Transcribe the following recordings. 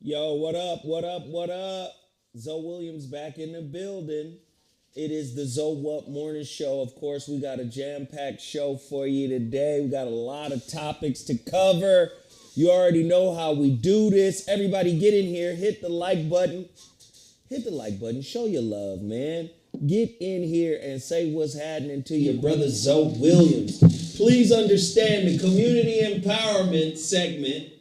Yo, what up? What up? What up? Zoe Williams back in the building. It is the Zoe What Morning Show. Of course, we got a jam-packed show for you today. We got a lot of topics to cover. You already know how we do this. Everybody get in here, hit the like button. Hit the like button. Show your love, man. Get in here and say what's happening to your brother Zoe Williams. Please understand the community empowerment segment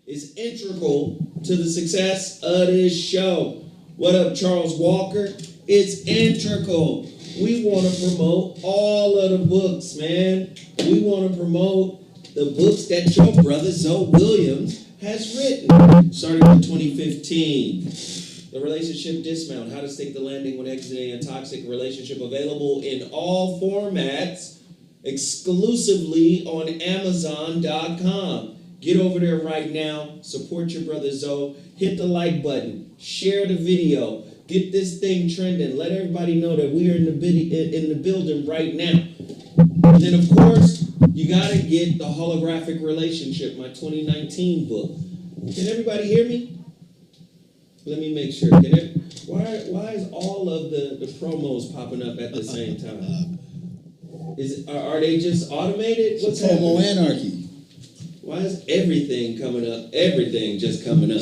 is integral to the success of this show. What up, Charles Walker? It's integral. We want to promote all of the books, man. We want to promote the books that your brother Zoe Williams has written. Starting in 2015. The Relationship Dismount, How to Stake the Landing When Exiting a Toxic Relationship, available in all formats, exclusively on Amazon.com. Get over there right now, support your brother Zoe, hit the like button, share the video, get this thing trending, let everybody know that we are in the building right now. And then, of course, you got to get The Holographic Relationship, my 2019 book. Can everybody hear me? Let me make sure. Why is all of the promos popping up at the same time? Are they just automated? What's promo happening? anarchy. Why is everything coming up? Everything just coming up.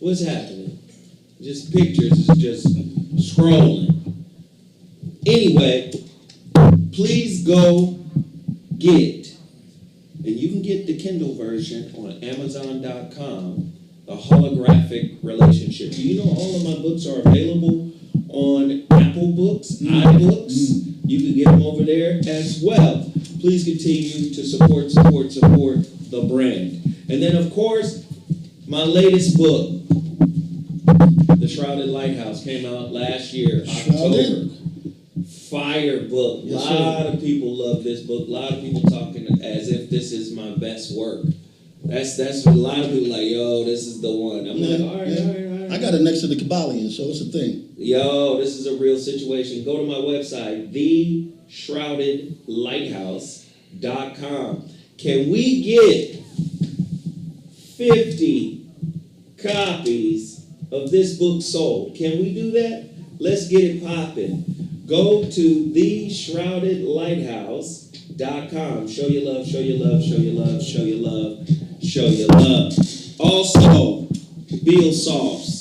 What's happening? Just pictures, just scrolling. Anyway, please go get, and you can get the Kindle version on Amazon.com. The Holographic Relationship. Do you know all of my books are available on Apple Books, iBooks? You can get them over there as well. Please continue to support the brand. And then, of course, my latest book, The Shrouded Lighthouse, came out last year, October. Fire book. A lot of people love this book. A lot of people talking as if this is my best work. That's a lot of people like, yo, this is the one. I'm like, all right. I got it next to the Kabbalion, so it's a thing. Yo, this is a real situation. Go to my website, theshroudedlighthouse.com. Can we get 50 copies of this book sold? Can we do that? Let's get it popping. Go to theshroudedlighthouse.com. Show your love, show your love, show your love, show your love. Show your love. Also, Beal Sauce.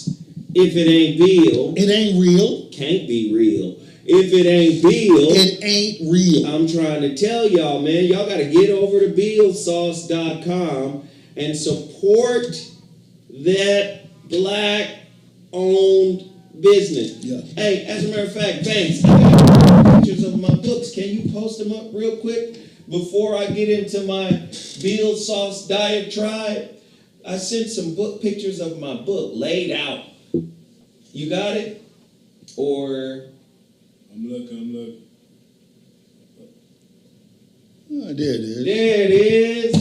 If it ain't Beal, it ain't real. Can't be real. If it ain't Beal, it ain't real. I'm trying to tell y'all, man. Y'all got to get over to BealSauce.com and support that black-owned business. Yeah. Hey, as a matter of fact, Banks, I got pictures of my books. Can you post them up real quick? Before I get into my Beal Sauce diatribe, I sent some book pictures of my book laid out. You got it? Or I'm looking. Oh, there it is. There it is.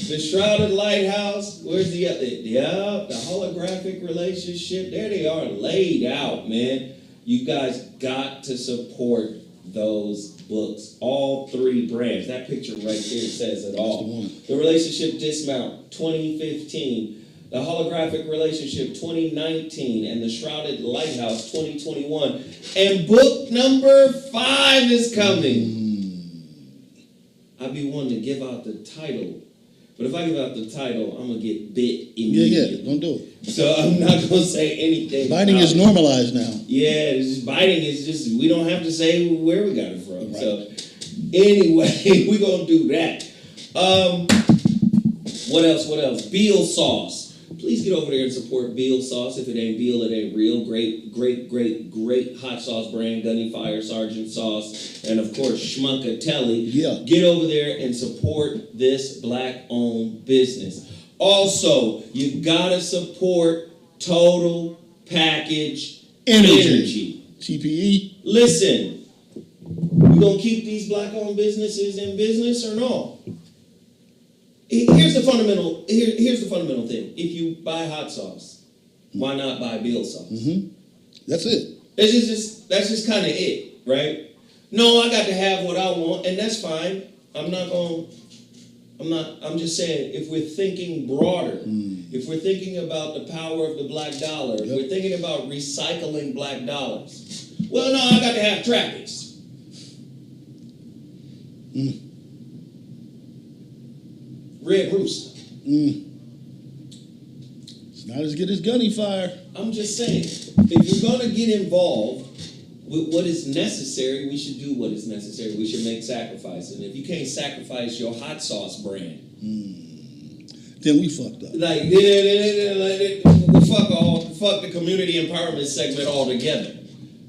The Shrouded Lighthouse. Where's the other? Yeah, the Holographic Relationship. There they are, laid out, man. You guys got to support those books, all three brands. That picture right there says it all. The Relationship Dismount, 2015. The Holographic Relationship, 2019. And The Shrouded Lighthouse, 2021. And book number 5 is coming. I'd be wanting to give out the title. But if I give out the title, I'm going to get bit immediately. Yeah, don't do it. So I'm not going to say anything. Biting is normalized now. Yeah, biting is just, we don't have to say where we got it from. Right. So anyway, we're going to do that. What else? Beal Sauce. Please get over there and support Beal Sauce. If it ain't Beal, it ain't real. Great hot sauce brand. Gunny Fire, Sergeant Sauce, and of course, Schmunkatelli. Yeah. Get over there and support this black-owned business. Also, you gotta support Total Package Energy. TPE. Listen, we gonna keep these black-owned businesses in business or no? Here's the fundamental thing. If you buy hot sauce, why not buy Beal Sauce? Mm-hmm. That's it. That's just kind of it, right? No, I got to have what I want, and that's fine. I'm not going to I'm just saying, if we're thinking broader, if we're thinking about the power of the black dollar, if we're thinking about recycling black dollars, well, no, I got to have trappies. Red Rooster. It's not as good as Gunny Fire. I'm just saying, if you're going to get involved with what is necessary, we should do what is necessary. We should make sacrifices. And if you can't sacrifice your hot sauce brand, Then we fucked up. Fuck the community empowerment segment altogether,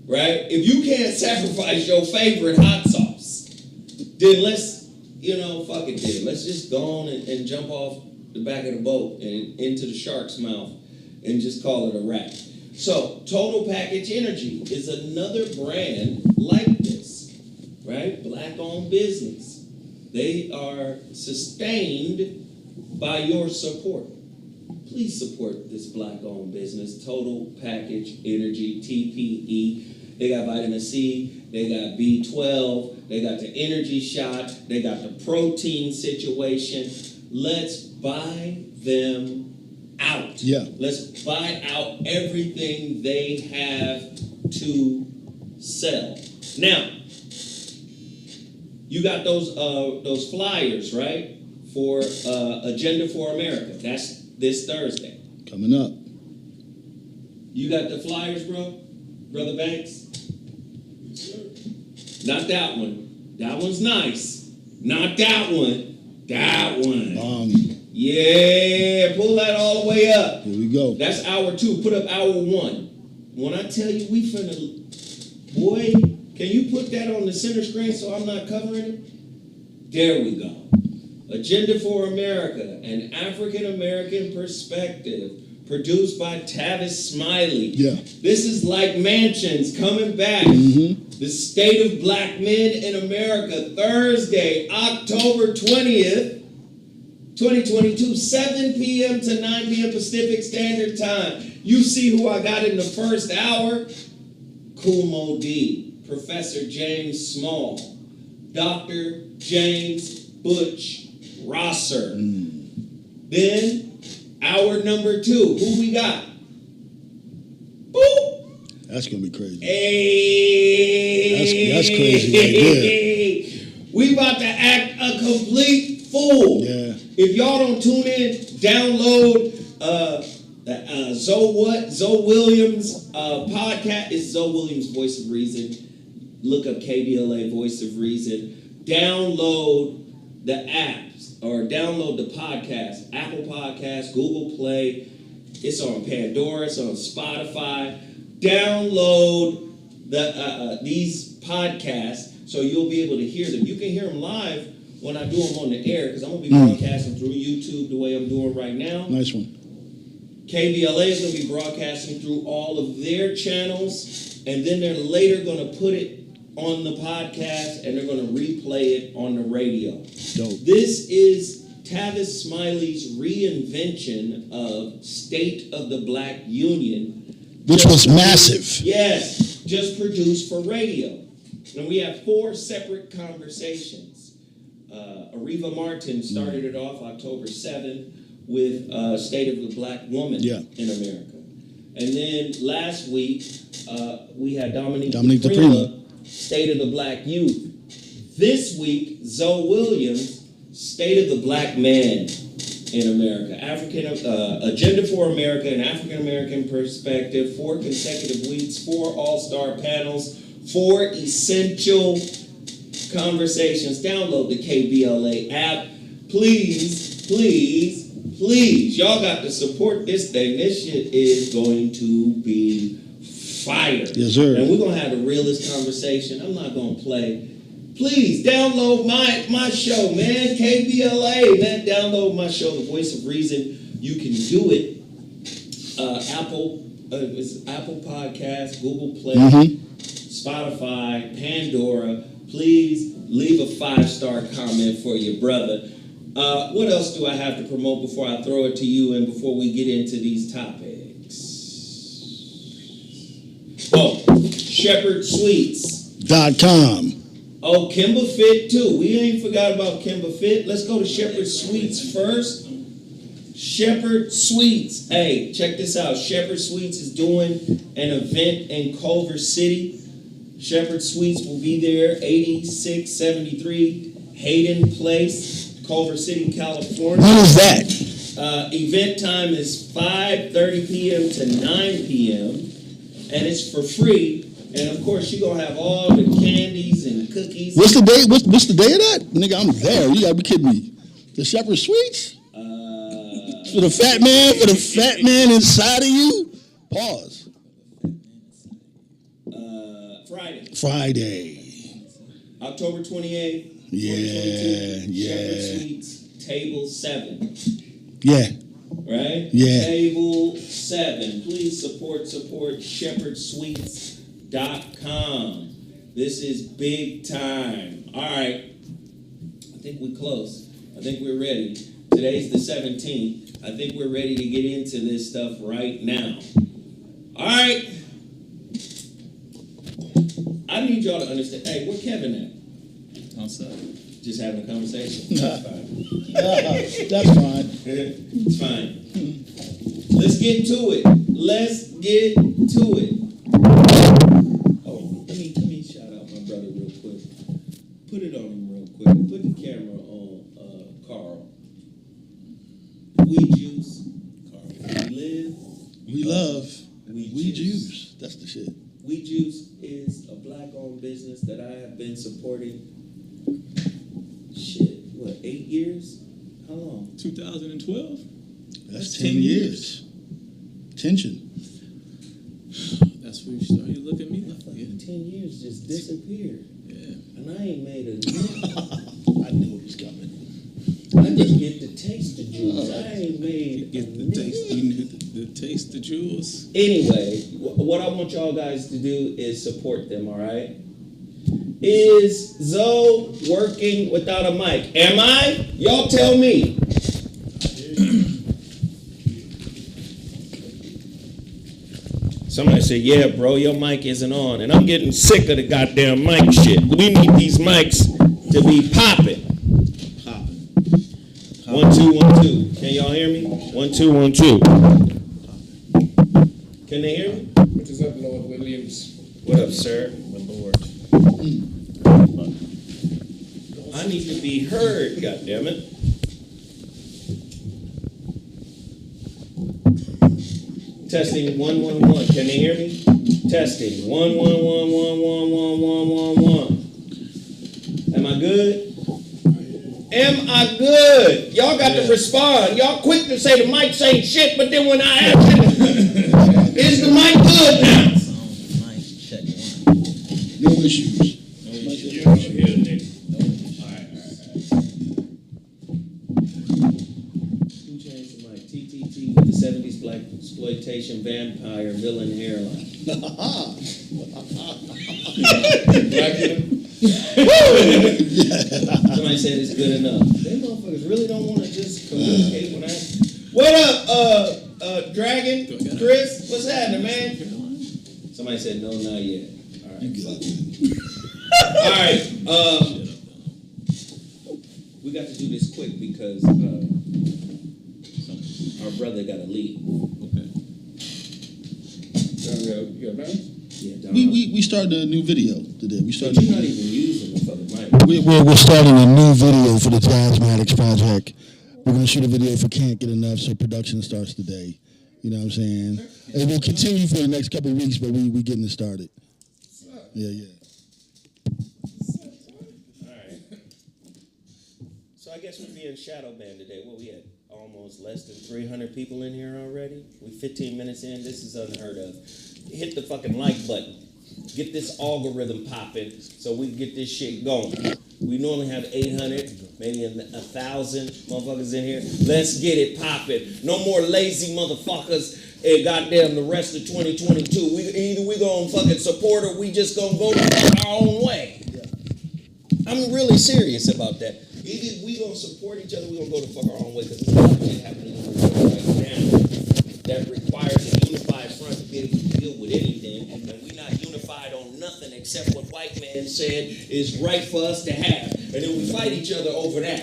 right? If you can't sacrifice your favorite hot sauce, then let's, fuck it then. Let's just go on and jump off the back of the boat and into the shark's mouth and just call it a wrap. So, Total Package Energy is another brand like this, right? Black-owned business. They are sustained by your support. Please support this black-owned business, Total Package Energy, TPE. They got vitamin C, they got B12, they got the energy shot, they got the protein situation. Let's buy them out. Yeah. Let's buy out everything they have to sell. Now, you got those flyers, right? For Agenda for America. That's this Thursday. Coming up. You got the flyers, bro? Brother Banks? Yes, sir. Not that one. That one's nice. Not that one. That one. Yeah, pull that all the way up. Here we go. That's hour 2. Put up hour 1. When I tell you we finna, boy, can you put that on the center screen so I'm not covering it? There we go. Agenda for America, an African-American perspective, produced by Tavis Smiley. Yeah. This is like Mansions coming back. The State of Black Men in America, Thursday, October 20th, 2022, 7 p.m. to 9 p.m. Pacific Standard Time. You see who I got in the first hour? Kumo D, Professor James Small, Dr. James Butch Rosser. Then, hour number 2, who we got? Boop! That's going to be crazy. Hey! That's crazy right there. We about to act a complete fool. Yeah. If y'all don't tune in, download Zoe Williams podcast. It's Zoe Williams Voice of Reason. Look up KBLA Voice of Reason. Download the apps or download the podcast. Apple Podcasts, Google Play. It's on Pandora. It's on Spotify. Download these podcasts so you'll be able to hear them. You can hear them live when I do them on the air because I'm going to be broadcasting through YouTube the way I'm doing right now. Nice one. KBLA is going to be broadcasting through all of their channels, and then they're later going to put it on the podcast, and they're going to replay it on the radio. Dope. This is Tavis Smiley's reinvention of State of the Black Union. Which was massive. Yes, just produced for radio. And we have 4 separate conversations. Ariva Martin started it off October 7th with State of the Black Woman in America. And then last week, we had Dominique DePrima, State of the Black Youth. This week, Zoe Williams, State of the Black Man in America. Agenda for America, an African-American perspective, 4 consecutive weeks, 4 all-star panels, 4 essential conversations. Download the KBLA app. Please, please, please. Y'all got to support this thing. This shit is going to be fire. Yes, sir. And we're going to have the realest conversation. I'm not going to play. Please download my show, man. KBLA, man. Download my show, The Voice of Reason. You can do it. It's Apple Podcasts, Google Play, Spotify, Pandora. Please leave a 5-star comment for your brother. What else do I have to promote before I throw it to you and before we get into these topics? Oh, ShepherdSweets..com. Oh, Kimba Fit too. We ain't forgot about Kimba Fit. Let's go to Shepherd Sweets first. Shepherd Sweets. Hey, check this out. Shepherd Sweets is doing an event in Culver City. Shepherd Sweets will be there, 8673 Hayden Place, Culver City, California. When is that? Event time is 5:30 p.m. to 9 p.m. and it's for free. And of course, you're gonna have all the candies and cookies. What's the day? What's the day of that? Nigga, I'm there. You gotta be kidding me. The Shepherd Sweets? For the fat man inside of you? Pause. Friday. October 28th, Yeah, 2022. yeah. Shepherd Sweets, table 7. Yeah. Right? Yeah. Table 7. Please support shepherdsweets.com. This is big time. All right. I think we're close. I think we're ready. Today's the 17th. I think we're ready to get into this stuff right now. All right. I need y'all to understand. Hey, where Kevin at? Outside. Just having a conversation? That's fine. It's fine. Let's get to it. Oh, let me shout out my brother real quick. Put it on him real quick. Put the camera on Carl. We juice. Carl. We live. We love. We juice. That's the shit. We Juice is a black-owned business that I have been supporting. Shit, what, 8 years? How long? 2012? That's 10 years. Tension. That's where you started looking at me like, Fucking 10 years just disappeared. yeah. And I ain't made a I knew it was coming. I just get to taste the juice. I ain't made Get the taste, the taste the jewels. Anyway, what I want y'all guys to do is support them, all right? Is Zoe working without a mic? Am I? Y'all tell me. Somebody said, yeah, bro, your mic isn't on. And I'm getting sick of the goddamn mic shit. We need these mics to be popping. 1 2 1 2. Can y'all hear me? 1 2 1 2. Can they hear me? What is up, Lord Williams? What up, sir? My Lord. I need to be heard, goddammit. Testing 1 1 1. Can they hear me? Testing 1 1 1 1 1 1 1 1 1. Am I good? Am I good? Y'all got to respond. Y'all quick to say the mic ain't shit, but then when I ask it, is the mic good now? No issues. Who changed the mic? TTT with the 70s black exploitation vampire villain hairline. Somebody said it's good enough. Them motherfuckers really don't want to just communicate when I. What up, Dragon? Chris? What's happening, man? Somebody said no, not yet. All right. All right. We got to do this quick because our brother got to leave. Okay. You got mine? Yeah, We started a new video today. But you're not even using the fucking mic. We're starting a new video for the Jazzmatics project. We're going to shoot a video for Can't Get Enough, so production starts today. You know what I'm saying? And we'll continue for the next couple of weeks, but we getting it started. Yeah. All right. So I guess we're being shadow banned today. What we had? Almost less than 300 people in here already. We 15 minutes in. This is unheard of. Hit the fucking like button. Get this algorithm popping so we can get this shit going. We normally have 800, maybe 1,000 motherfuckers in here. Let's get it popping. No more lazy motherfuckers. And goddamn the rest of 2022. Either we gonna fucking support or we just gonna go our own way. I'm really serious about that. Either we gonna support each other, we gonna go the fuck our own way, because there's a lot of shit happening in the world right now that requires a unified front to be able to deal nigga, with anything, and we not unified on nothing except what white man said is right for us to have, and then we fight each other over that.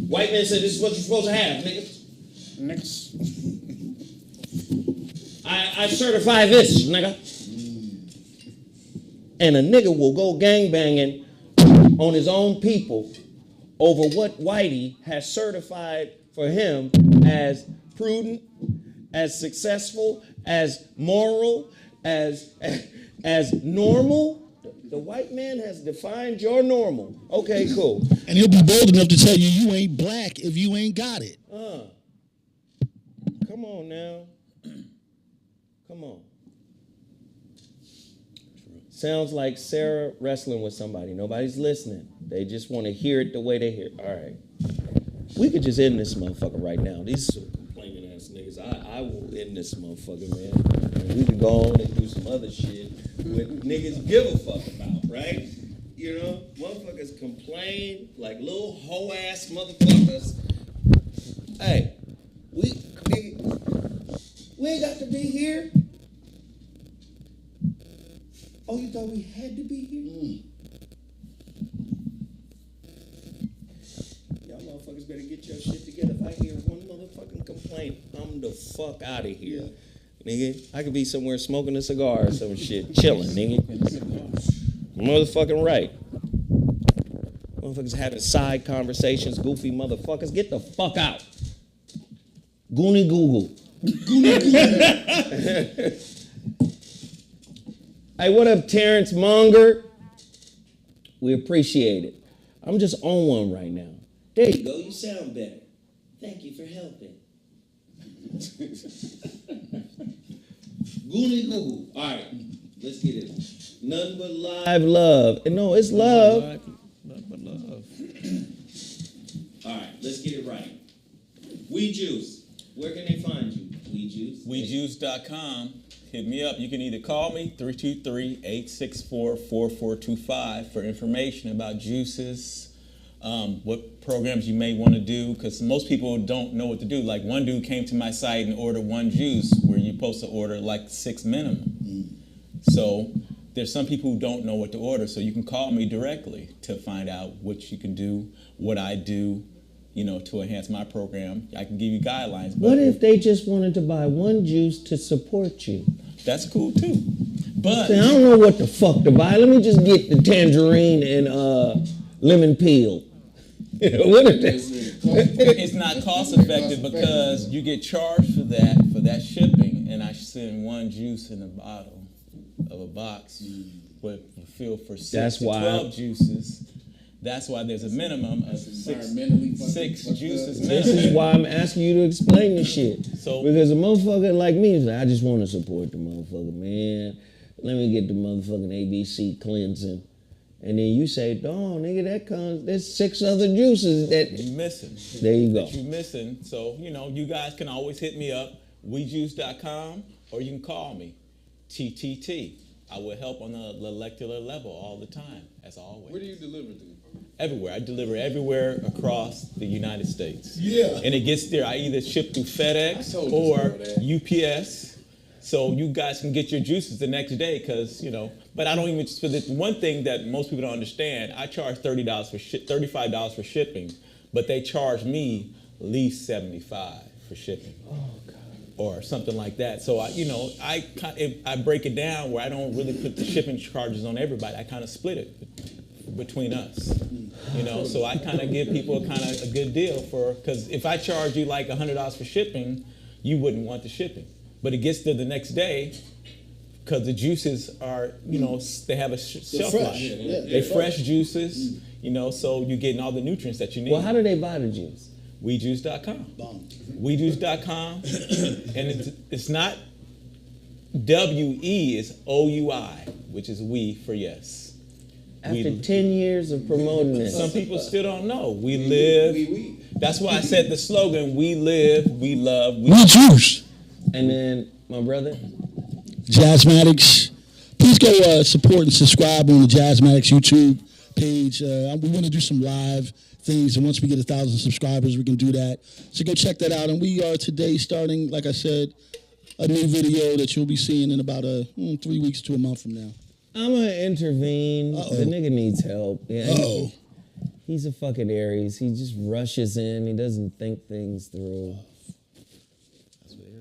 White man said this is what you're supposed to have, nigga. Next. I certify this, nigga. And a nigga will go gangbanging on his own people over what Whitey has certified for him as prudent, as successful, as moral, as normal. The white man has defined your normal. Okay, cool. And he'll be bold enough to tell you ain't black if you ain't got it. Come on now. Come on. Sounds like Sarah wrestling with somebody. Nobody's listening. They just want to hear it the way they hear it. All right. We could just end this motherfucker right now. These complaining ass niggas. I will end this motherfucker, man. And we can go on and do some other shit with niggas give a fuck about, right? You know, motherfuckers complain like little hoe ass motherfuckers. Hey, we ain't got to be here. Oh, you thought we had to be here? Y'all motherfuckers better get your shit together. If I hear one motherfucking complaint, I'm the fuck out of here. Nigga, I could be somewhere smoking a cigar or some shit, chilling, nigga. Motherfucking right. Motherfuckers having side conversations, goofy motherfuckers. Get the fuck out. Goonie Google. Hey, what up, Terrence Monger? We appreciate it. I'm just on one right now. There you go. You sound better. Thank you for helping. Goonie Google. All right, let's get it. None but live love. And no, it's love. Nothing but love. All right, let's get it right. We Juice. Where can they find you? We Juice. WeJuice.com. Hit me up. You can either call me, 323-864-4425, for information about juices, what programs you may want to do, because most people don't know what to do. Like, one dude came to my site and ordered one juice where you're supposed to order like 6 minimum. So there's some people who don't know what to order, so you can call me directly to find out what you can do, what I do, to enhance my program. I can give you guidelines. What if they just wanted to buy one juice to support you? That's cool too. But I don't know what the fuck to buy. Let me just get the tangerine and lemon peel. What if they? It's not cost effective because you get charged for that shipping, and I send one juice in a bottle of a box with filled for 6 to 12 juices. That's why there's a minimum of 6 juices. This is why I'm asking you to explain the shit. Because a motherfucker like me is like, I just want to support the motherfucker, man. Let me get the motherfucking ABC cleansing. And then you say, no, nigga, there's 6 other juices that you're missing. There you go. That you're missing. So, you guys can always hit me up, WeJuice.com, or you can call me, TTT. I will help on the molecular level all the time, as always. Where do you deliver to? Everywhere. I deliver everywhere across the United States. Yeah. And it gets there. I either ship through FedEx or UPS. So you guys can get your juices the next day because, but I don't even, for the one thing that most people don't understand, I charge $35 for shipping, but they charge me at least $75 for shipping. Oh, God. Or something like that. So, I break it down where I don't really put the shipping charges on everybody. I kind of split it between us, So I kind of give people a good deal because if I charge you like $100 for shipping, you wouldn't want the shipping. But it gets there the next day because the juices are, they have a shelf life. Yeah, they're fresh juices, so you're getting all the nutrients that you need. Well, how do they buy the juice? WeJuice.com. WeJuice.com. And it's not W-E, it's O-U-I, which is we for yes. After 10 years of promoting this. Some people still don't know. We live. That's why I said the slogan, we live, we love, we juice. And then, my brother? Jazzmatics. Please go support and subscribe on the Jazzmatics YouTube page. We want to do some live things, and once we get 1,000 subscribers, we can do that. So go check that out. And we are today starting, like I said, a new video that you'll be seeing in about 3 weeks to a month from now. I'm gonna intervene. The nigga needs help. Yeah, he's a fucking Aries. He just rushes in. He doesn't think things through.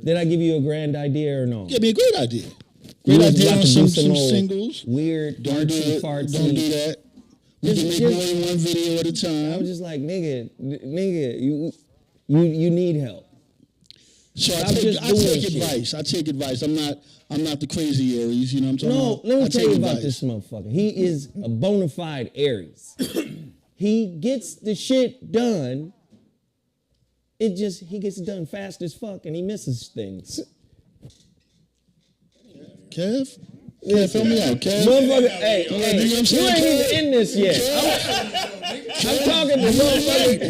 Did I give you a grand idea or no? Yeah, be a great idea. You Great was idea about on to do some old singles. Weird, Don't do artsy, it. fartsy. Don't do that. We can make more than one video at a I time. was just like, nigga, you need help. So I Stop take just doing shit. advice. I take advice. I'm not the crazy Aries. You know what I'm talking No, about? let me I tell take you about advice. this motherfucker. He is a bona fide Aries. He gets the shit done. He gets it done fast as fuck and he misses things. Kev? Yeah, fill me out, Kev. Motherfucker, hey, You know what I'm you saying, ain't Kev? even in this yet. I'm talking to motherfucker.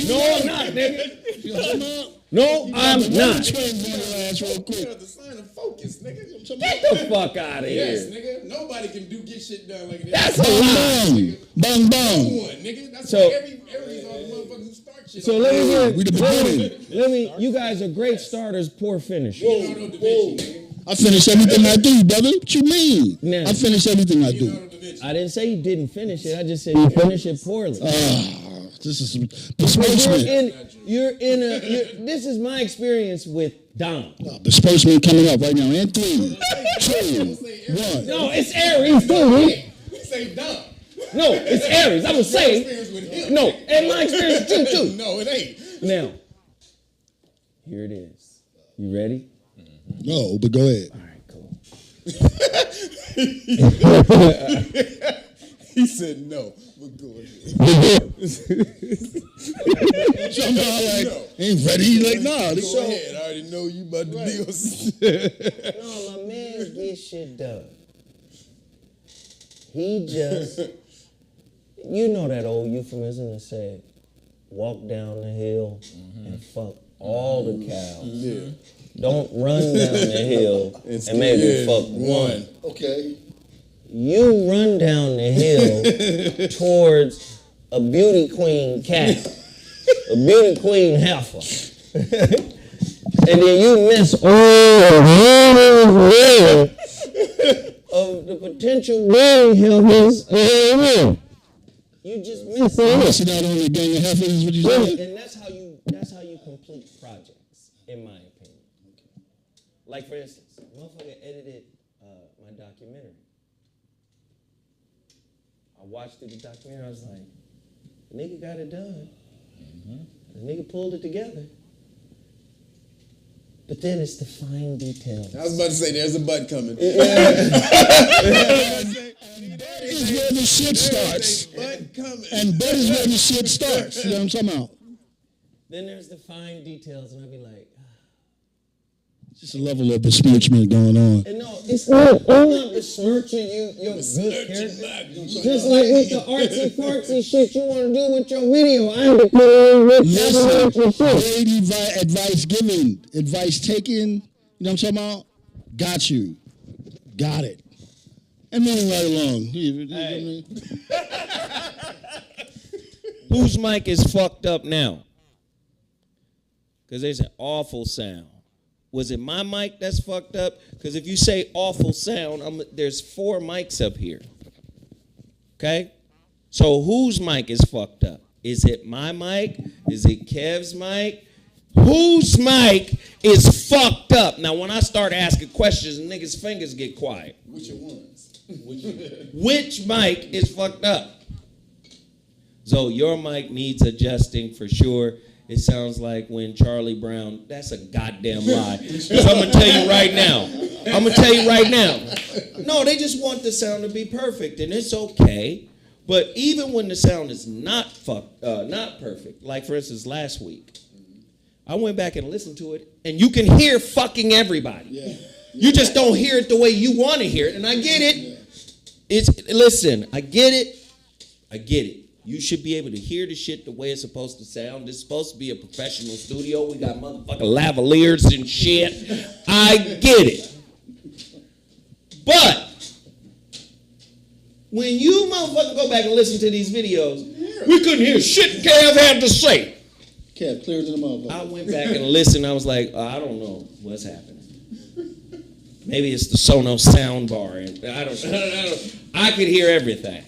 No, I'm not, nigga. You know what I'm talking about? No, I'm not. Twins on your ass real You quick. know, the sign of focus, nigga. Get the fuck out of Yes, here. nigga. Nobody can get shit done like that. That's a Bang, lie. bang. Bang, No bang. one, nigga. That's So- why every Aries are the motherfuckers who start shit. So on let time. me We the beginning. you guys are great starters, poor finishers. Leonardo da Vinci, nigga. I finish everything I do, brother. What you mean? Now- I finish everything I do. Leonardo da Vinci. I didn't say you didn't finish it. I just said you finished it poorly. This is some But disbursement. this is my experience with Dom. Disbursement coming up right now. And 3, 2, 1. No, it's Aries too. We say dumb. No, it's Aries. I'm gonna say Experience with him. no, and my experience too. No, it ain't. Now, here it is. You ready? No, but go ahead. All right, cool. He said no. But go ahead. Somehow like, ain't ready. He's like, nah. Go ahead. I already know you about to be on. No, my man gets shit done. He just, you know that old euphemism that said, walk down the hill and fuck all the cows. Yeah. Don't run down the hill and maybe fuck one. Okay. You run down the hill towards a beauty queen cow, a beauty queen heifer. And then you miss all of the potential wedding heifers. You just miss You it. missing out on the gang of heifers is what you said? And that's how you complete projects, in my opinion. Like for instance, motherfucker edited my documentary. I watched the documentary, I was like, the nigga got it done. The nigga pulled it together. But then it's the fine details. I was about to say there's a butt coming. That is where the shit starts. Butt coming. And that is where the shit starts. You know what I'm talking about? Then there's the fine details, and I'd be like, Just a level of besmirchment going on. and no, it's not, I'm not besmirching you, your good character. Just like with the artsy fartsy shit you want to do with your video, I had to put in with Listen, your shit. great advice given, advice taken. You know what I'm talking about? Got you. Got it. And moving right along. You know what I mean? Whose mic is fucked up now? Because there's an awful sound. Was it my mic that's fucked up? Because if you say awful sound, there's 4 mics up here. Okay? So whose mic is fucked up? Is it my mic? Is it Kev's mic? Whose mic is fucked up? Now, when I start asking questions, niggas' fingers get quiet. Which ones? Which mic is fucked up? So your mic needs adjusting for sure. It sounds like when Charlie Brown, that's a goddamn lie. Because I'm going to tell you right now. No, they just want the sound to be perfect, and it's okay. But even when the sound is not perfect, like for instance last week, I went back and listened to it, and you can hear fucking everybody. Yeah. You just don't hear it the way you want to hear it, and I get it. Listen, I get it. You should be able to hear the shit the way it's supposed to sound. This is supposed to be a professional studio. We got motherfucking lavaliers and shit. I get it. But when you motherfuckers go back and listen to these videos, we couldn't hear shit Kev had to say. Kev, clear to the motherfucker. I went back and listened. I was like, I don't know what's happening. Maybe it's the Sonos sound bar. And I could hear everything.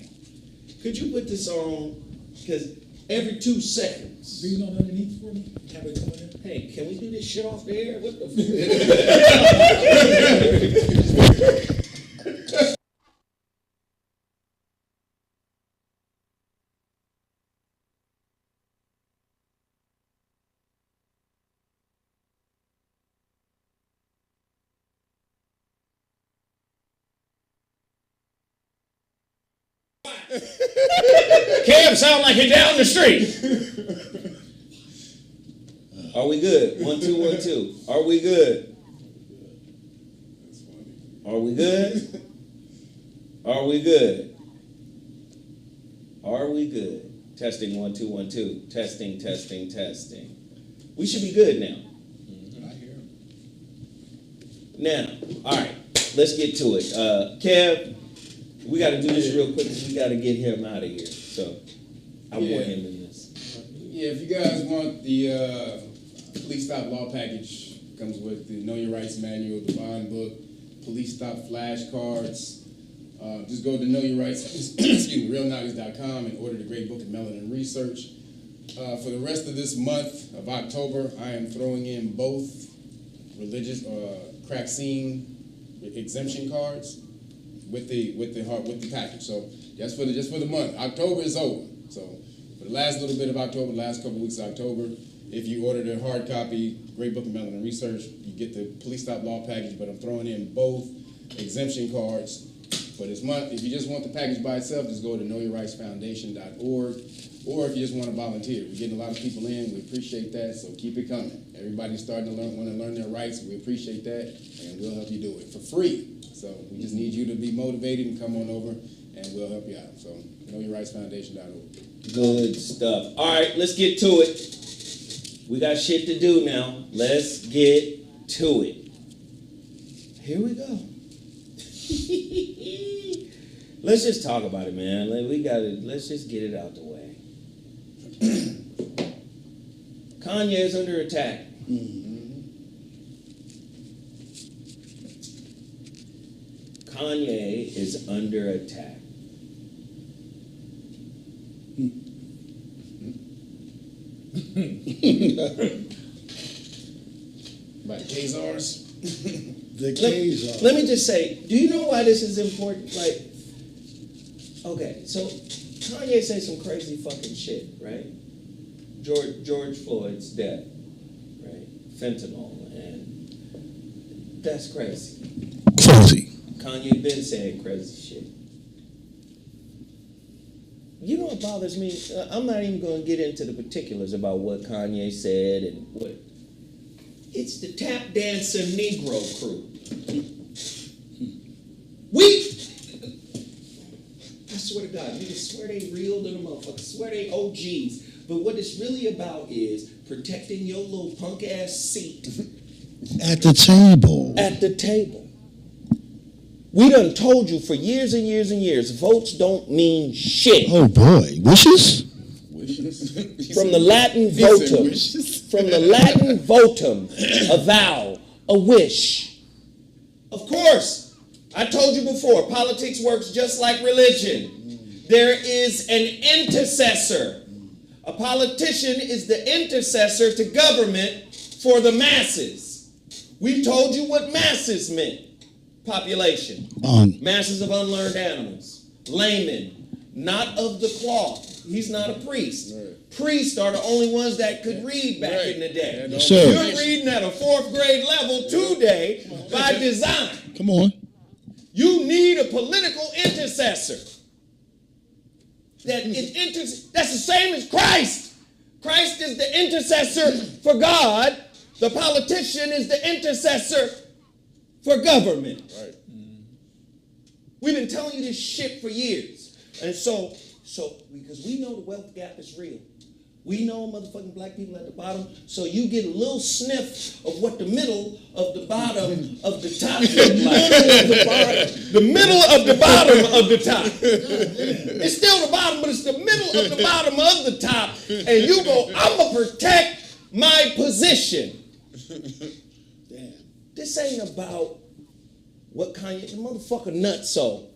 Could you put this on? Because every 2 seconds. Read on underneath for me. Have it come in. Hey, can we do this shit off the air? What the fuck? Cam sound like you're down the street. Are we good? 1 2 1 2. Are we good? Are we good? Are we good? Are we good? Testing 1 2 1 2. Testing, testing, testing. We should be good now. I hear him. Now, all right, let's get to it. Kev, we got to do this real quick because we got to get him out of here. So I want him in this. Yeah, if you guys want the police stop law package, comes with the Know Your Rights manual, the bond book, police stop flashcards. Just go to Know Your Rights, realknockers.com and order the Great Book of Melanin Research. For the rest of this month of October, I am throwing in both religious crack scene exemption cards with the package. So just for the month. October is over. So for the last little bit of October, last couple weeks of October, if you order the hard copy, Great Book of Melanin Research, you get the police stop law package, but I'm throwing in both exemption cards for this month. If you just want the package by itself, just go to knowyourrightsfoundation.org, or if you just want to volunteer. We're getting a lot of people in. We appreciate that, so keep it coming. Everybody's starting to want to learn their rights. We appreciate that, and we'll help you do it for free. So we just need you to be motivated and come on over, and we'll help you out. So knowyourrightsfoundation.org. Good stuff. All right, let's get to it. We got shit to do now. Let's get to it. Here we go. Let's just talk about it, man. Let's just get it out the way. Kanye is under attack. Kanye is under attack. By Kazars. The K's are. Let me just say, do you know why this is important? Like, okay, so Kanye said some crazy fucking shit, right? George Floyd's death, right? Fentanyl, and that's crazy. Crazy. Kanye been saying crazy shit. You know what bothers me? I'm not even going to get into the particulars about what Kanye said and what. It's the tap dancing Negro crew. I swear to God, niggas swear they real to the motherfuckers, swear they OGs. But what it's really about is protecting your little punk ass seat At the table. at the table. We done told you for years and years and years, votes don't mean shit. Oh boy, wishes? From the Latin votum, from the Latin votum, a vow, a wish. Of course, I told you before, politics works just like religion. There is an intercessor. A politician is the intercessor to government for the masses. We told you what masses meant. Population. Masses of unlearned animals. Laymen. Not of the cloth. He's not a priest. Right. Priests are the only ones that could read back in the day. Yes, sir. You're reading at a 4th grade level today by design. Come on. You need a political intercessor. That's the same as Christ. Christ is the intercessor for God. The politician is the intercessor for government. Right. We've been telling you this shit for years. And so because we know the wealth gap is real. We know motherfucking black people at the bottom, so you get a little sniff of what the middle of the bottom of the top look like. The middle of the bottom of the top. It's still the bottom, but it's the middle of the bottom of the top. And you go, I'm going to protect my position. Damn. This ain't about what Kanye, the motherfucker nutso.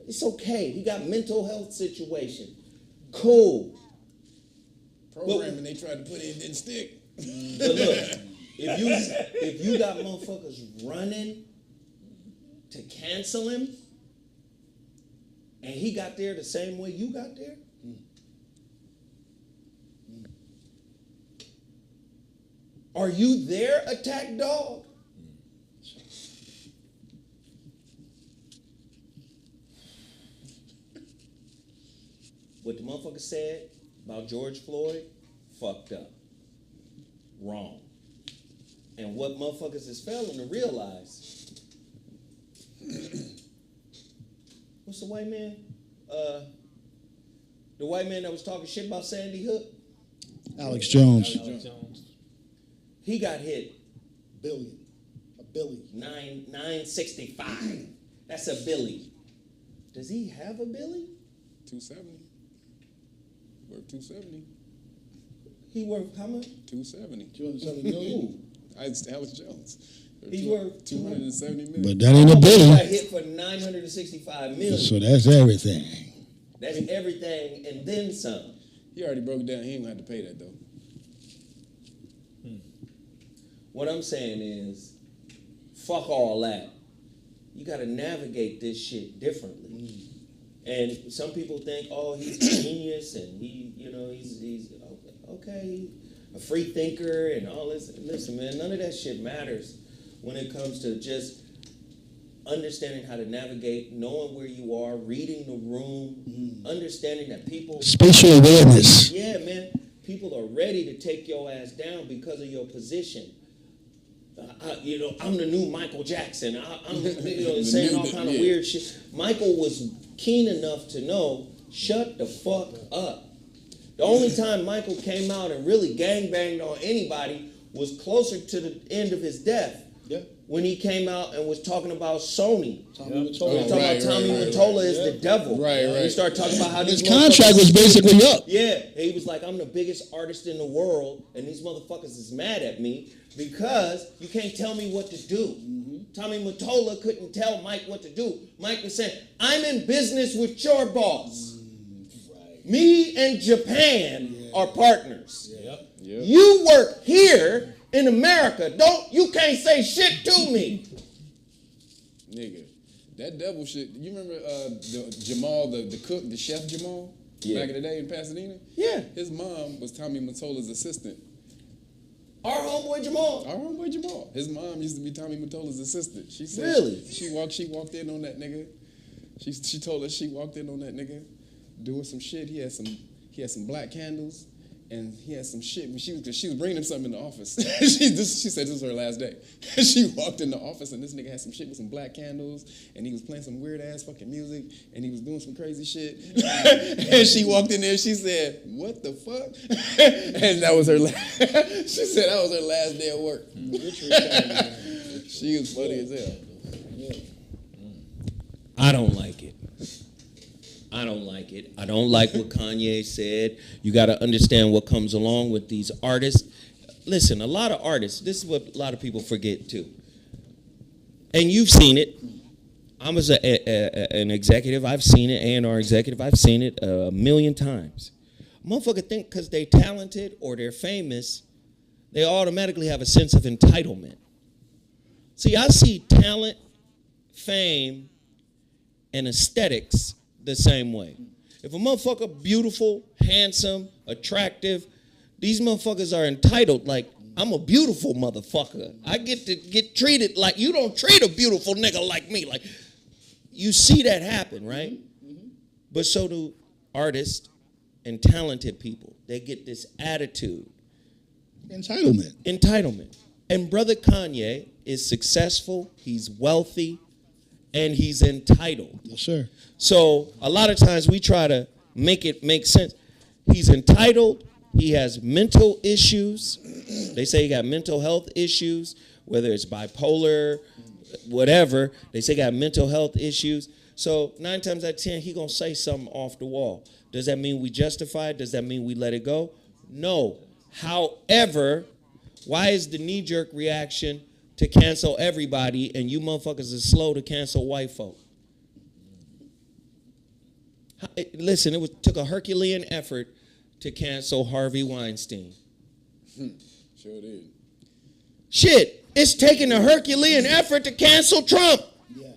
It's okay. He got mental health situation. Cool. Programming they tried to put in didn't stick. But look, if you got motherfuckers running to cancel him, and he got there the same way you got there, are you their attack dog? What the motherfucker said about George Floyd, fucked up. Wrong. And what motherfuckers is failing to realize, what's the white man? The white man that was talking shit about Sandy Hook? Alex Jones. He got hit Billion. A billy. 965. That's a Billy. Does he have a Billy? 270. Worth 270. He worth how much? 270. 270 million. Alex Jones. He worth 270 million. But that ain't a He got billy. hit for 965 million. So that's everything. That's everything and then some. He already broke it down. He ain't gonna have to pay that though. What I'm saying is, fuck all that. You got to navigate this shit differently. And some people think, oh, he's a genius and he's okay, a free thinker and all this. Listen, man, none of that shit matters when it comes to just understanding how to navigate, knowing where you are, reading the room, understanding that people... Spatial awareness. Yeah, man. People are ready to take your ass down because of your position. I'm the new Michael Jackson. I'm saying all kind of weird shit. Michael was keen enough to know, shut the fuck up. The only time Michael came out and really gangbanged on anybody was closer to the end of his death. Yeah. When he came out and was talking about Sony. Tommy Talking about Tommy Mottola is the devil. Right. He started talking about how His these contract was basically up. Yeah, he was like, I'm the biggest artist in the world, and these motherfuckers is mad at me because you can't tell me what to do. Tommy Mottola couldn't tell Mike what to do. Mike was saying, I'm in business with your boss. Me and Japan are partners. Yep. You work here in America. You can't say shit to me. Nigga, that devil shit. You remember Jamal, the cook, the chef Jamal, back in the day in Pasadena? Yeah. His mom was Tommy Mottola's assistant. Our homeboy Jamal. Our homeboy Jamal. His mom used to be Tommy Mottola's assistant. She said Really? She walked in on that nigga. She told us she walked in on that nigga doing some shit. He had some black candles. And he had some shit. She was bringing him something in the office. She said this was her last day. She walked in the office and this nigga had some shit with some black candles and he was playing some weird ass fucking music and he was doing some crazy shit. And she walked in there and she said, "What the fuck?" And that was her she said that was her last day of work. She was funny as hell. I don't like it. I don't like it. I don't like what Kanye said. You got to understand what comes along with these artists. Listen, a lot of artists, this is what a lot of people forget too. And you've seen it. I'm as an executive, I've seen it, A&R executive, I've seen it a million times. Motherfucker think because they're talented or they're famous, they automatically have a sense of entitlement. See, I see talent, fame, and aesthetics the same way. If a motherfucker beautiful, handsome, attractive, these motherfuckers are entitled like, I'm a beautiful motherfucker. I get to get treated like, you don't treat a beautiful nigga like me. Like, you see that happen, right? But so do artists and talented people. They get this attitude. Entitlement. And brother Kanye is successful, he's wealthy, and he's entitled. Yes, sir. So a lot of times we try to make it make sense. He's entitled. He has mental issues. They say he got mental health issues, whether it's bipolar, whatever. They say he got mental health issues. So 9 times out of 10, he gonna say something off the wall. Does that mean we justify it? Does that mean we let it go? No. However, why is the knee-jerk reaction to cancel everybody and you motherfuckers are slow to cancel white folk? Listen, took a Herculean effort to cancel Harvey Weinstein. Sure did. Shit, it's taking a Herculean effort to cancel Trump. Yeah.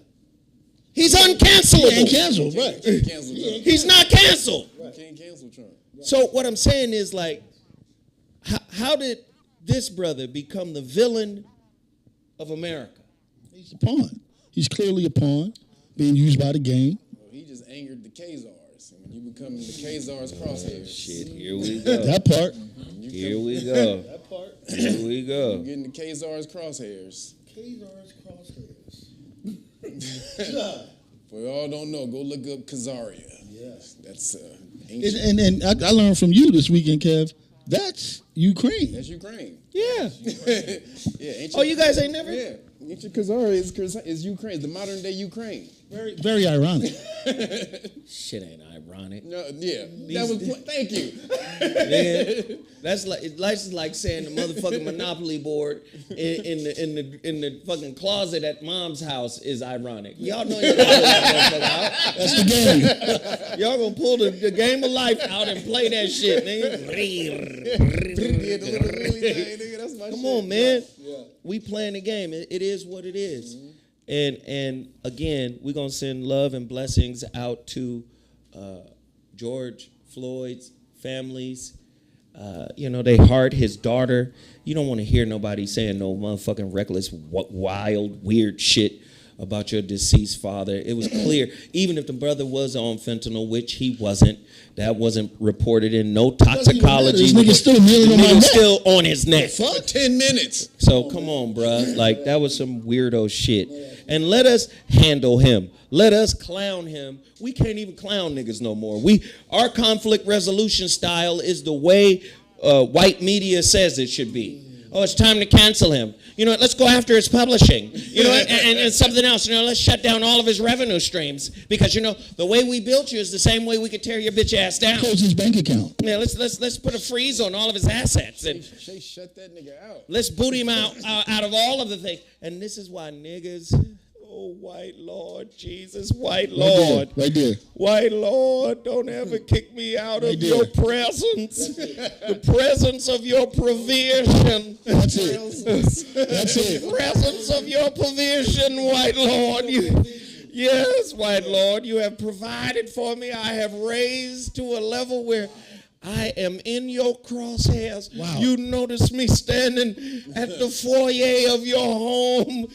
He's uncancelable. He ain't canceled, right? He's not canceled. You can't cancel Trump. So what I'm saying is, like, how did this brother become the villain of America? He's a pawn. He's clearly a pawn being used by the game. Well, he just angered the Khazars. And when you become the Khazars' crosshairs. Shit, here we go. That part. Here we go. That part. Here we go. You're getting the Khazars' crosshairs. Khazars crosshairs. For y'all don't know, go look up Khazaria. Yes. That's ancient. And I learned from you this weekend, Kev. That's Ukraine. That's Ukraine. Yeah. Yeah. Ancient, Oh, you guys ain't never? Yeah. Ancient Khazaria is Ukraine, the modern day Ukraine. Very, very ironic. Shit ain't ironic. No, yeah. That was. Thank you. Man, that's like saying the motherfucking Monopoly board in the fucking closet at mom's house is ironic. Y'all know you're gonna pull that motherfucker out. That's the game. Y'all gonna pull the game of life out and play that shit, nigga. That's my Come shit. on, man. Yeah. We playing the game. It is what it is. And again, we're gonna send love and blessings out to George Floyd's families. They heart his daughter. You don't want to hear nobody saying no motherfucking reckless, wild, weird shit about your deceased father. It was clear, even if the brother was on fentanyl, which he wasn't, that wasn't reported in no toxicology. This nigga's still kneeling on my neck. Still on his neck. For 10 minutes. So come on, bruh. Like, that was some weirdo shit. And let us handle him. Let us clown him. We can't even clown niggas no more. Our conflict resolution style is the way white media says it should be. Oh, it's time to cancel him. You know what? Let's go after his publishing. You know, and something else. You know, let's shut down all of his revenue streams because the way we built you is the same way we could tear your bitch ass down. Close his bank account. Yeah, let's put a freeze on all of his assets and Shay, shut that nigga out. let's boot him out of all of the things. And this is why niggas. Oh, white Lord, Jesus, white Lord. Right there. White Lord, don't ever kick me out of your presence. The presence of your provision. That's it. That's it. The presence of your provision, white Lord. Yes, white Lord, you have provided for me. I have raised to a level where I am in your crosshairs. Wow. You notice me standing at the foyer of your home.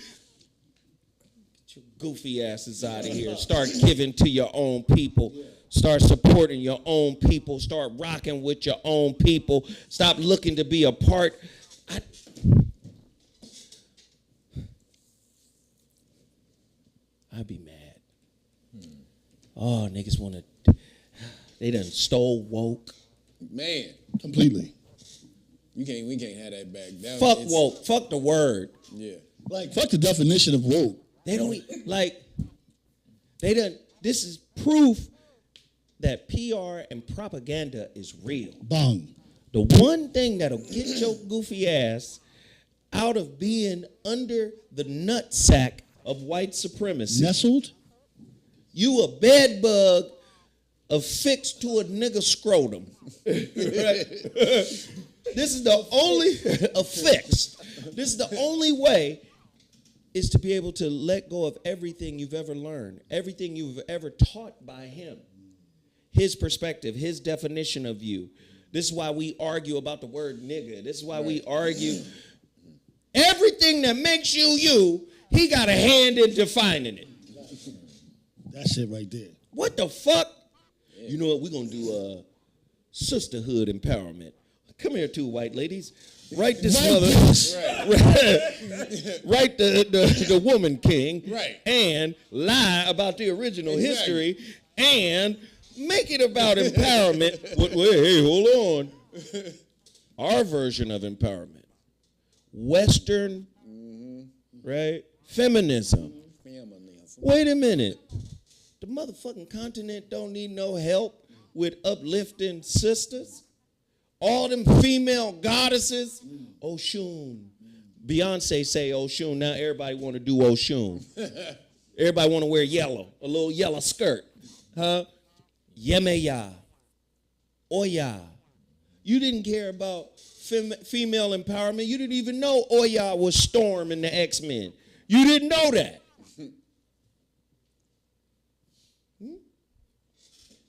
Goofy asses out of here. Start giving to your own people. Start supporting your own people. Start rocking with your own people. Stop looking to be a part. I'd be mad. Oh, niggas want to. They done stole woke. Man. Completely. We can't have that back. Fuck woke. Fuck the word. Yeah. Like, fuck the definition of woke. They don't this is proof that PR and propaganda is real. Bong. The one thing that'll get your goofy ass out of being under the nutsack of white supremacy. Nestled? You a bed bug affixed to a nigga scrotum. This is the only affixed. This is the only way is to be able to let go of everything you've ever learned, everything you've ever taught by him, his perspective, his definition of you. This is why we argue about the word nigga. This is why we argue. Everything that makes you you, he got a hand in defining it. That's it right there. What the fuck? Yeah. You know what? We're going to do sisterhood empowerment. Come here, two white ladies. Write this mother. Write the woman king. Right. And lie about the original history and make it about empowerment. Hey, hold on. Our version of empowerment. Western, right? Feminism. Wait a minute. The motherfucking continent don't need no help with uplifting sisters All them female goddesses. Oshun. Beyonce say Oshun. Now everybody want to do Oshun. Everybody want to wear yellow. A little yellow skirt. Huh? Yemeya. Oya. You didn't care about female empowerment. You didn't even know Oya was Storm in the X-Men. You didn't know that.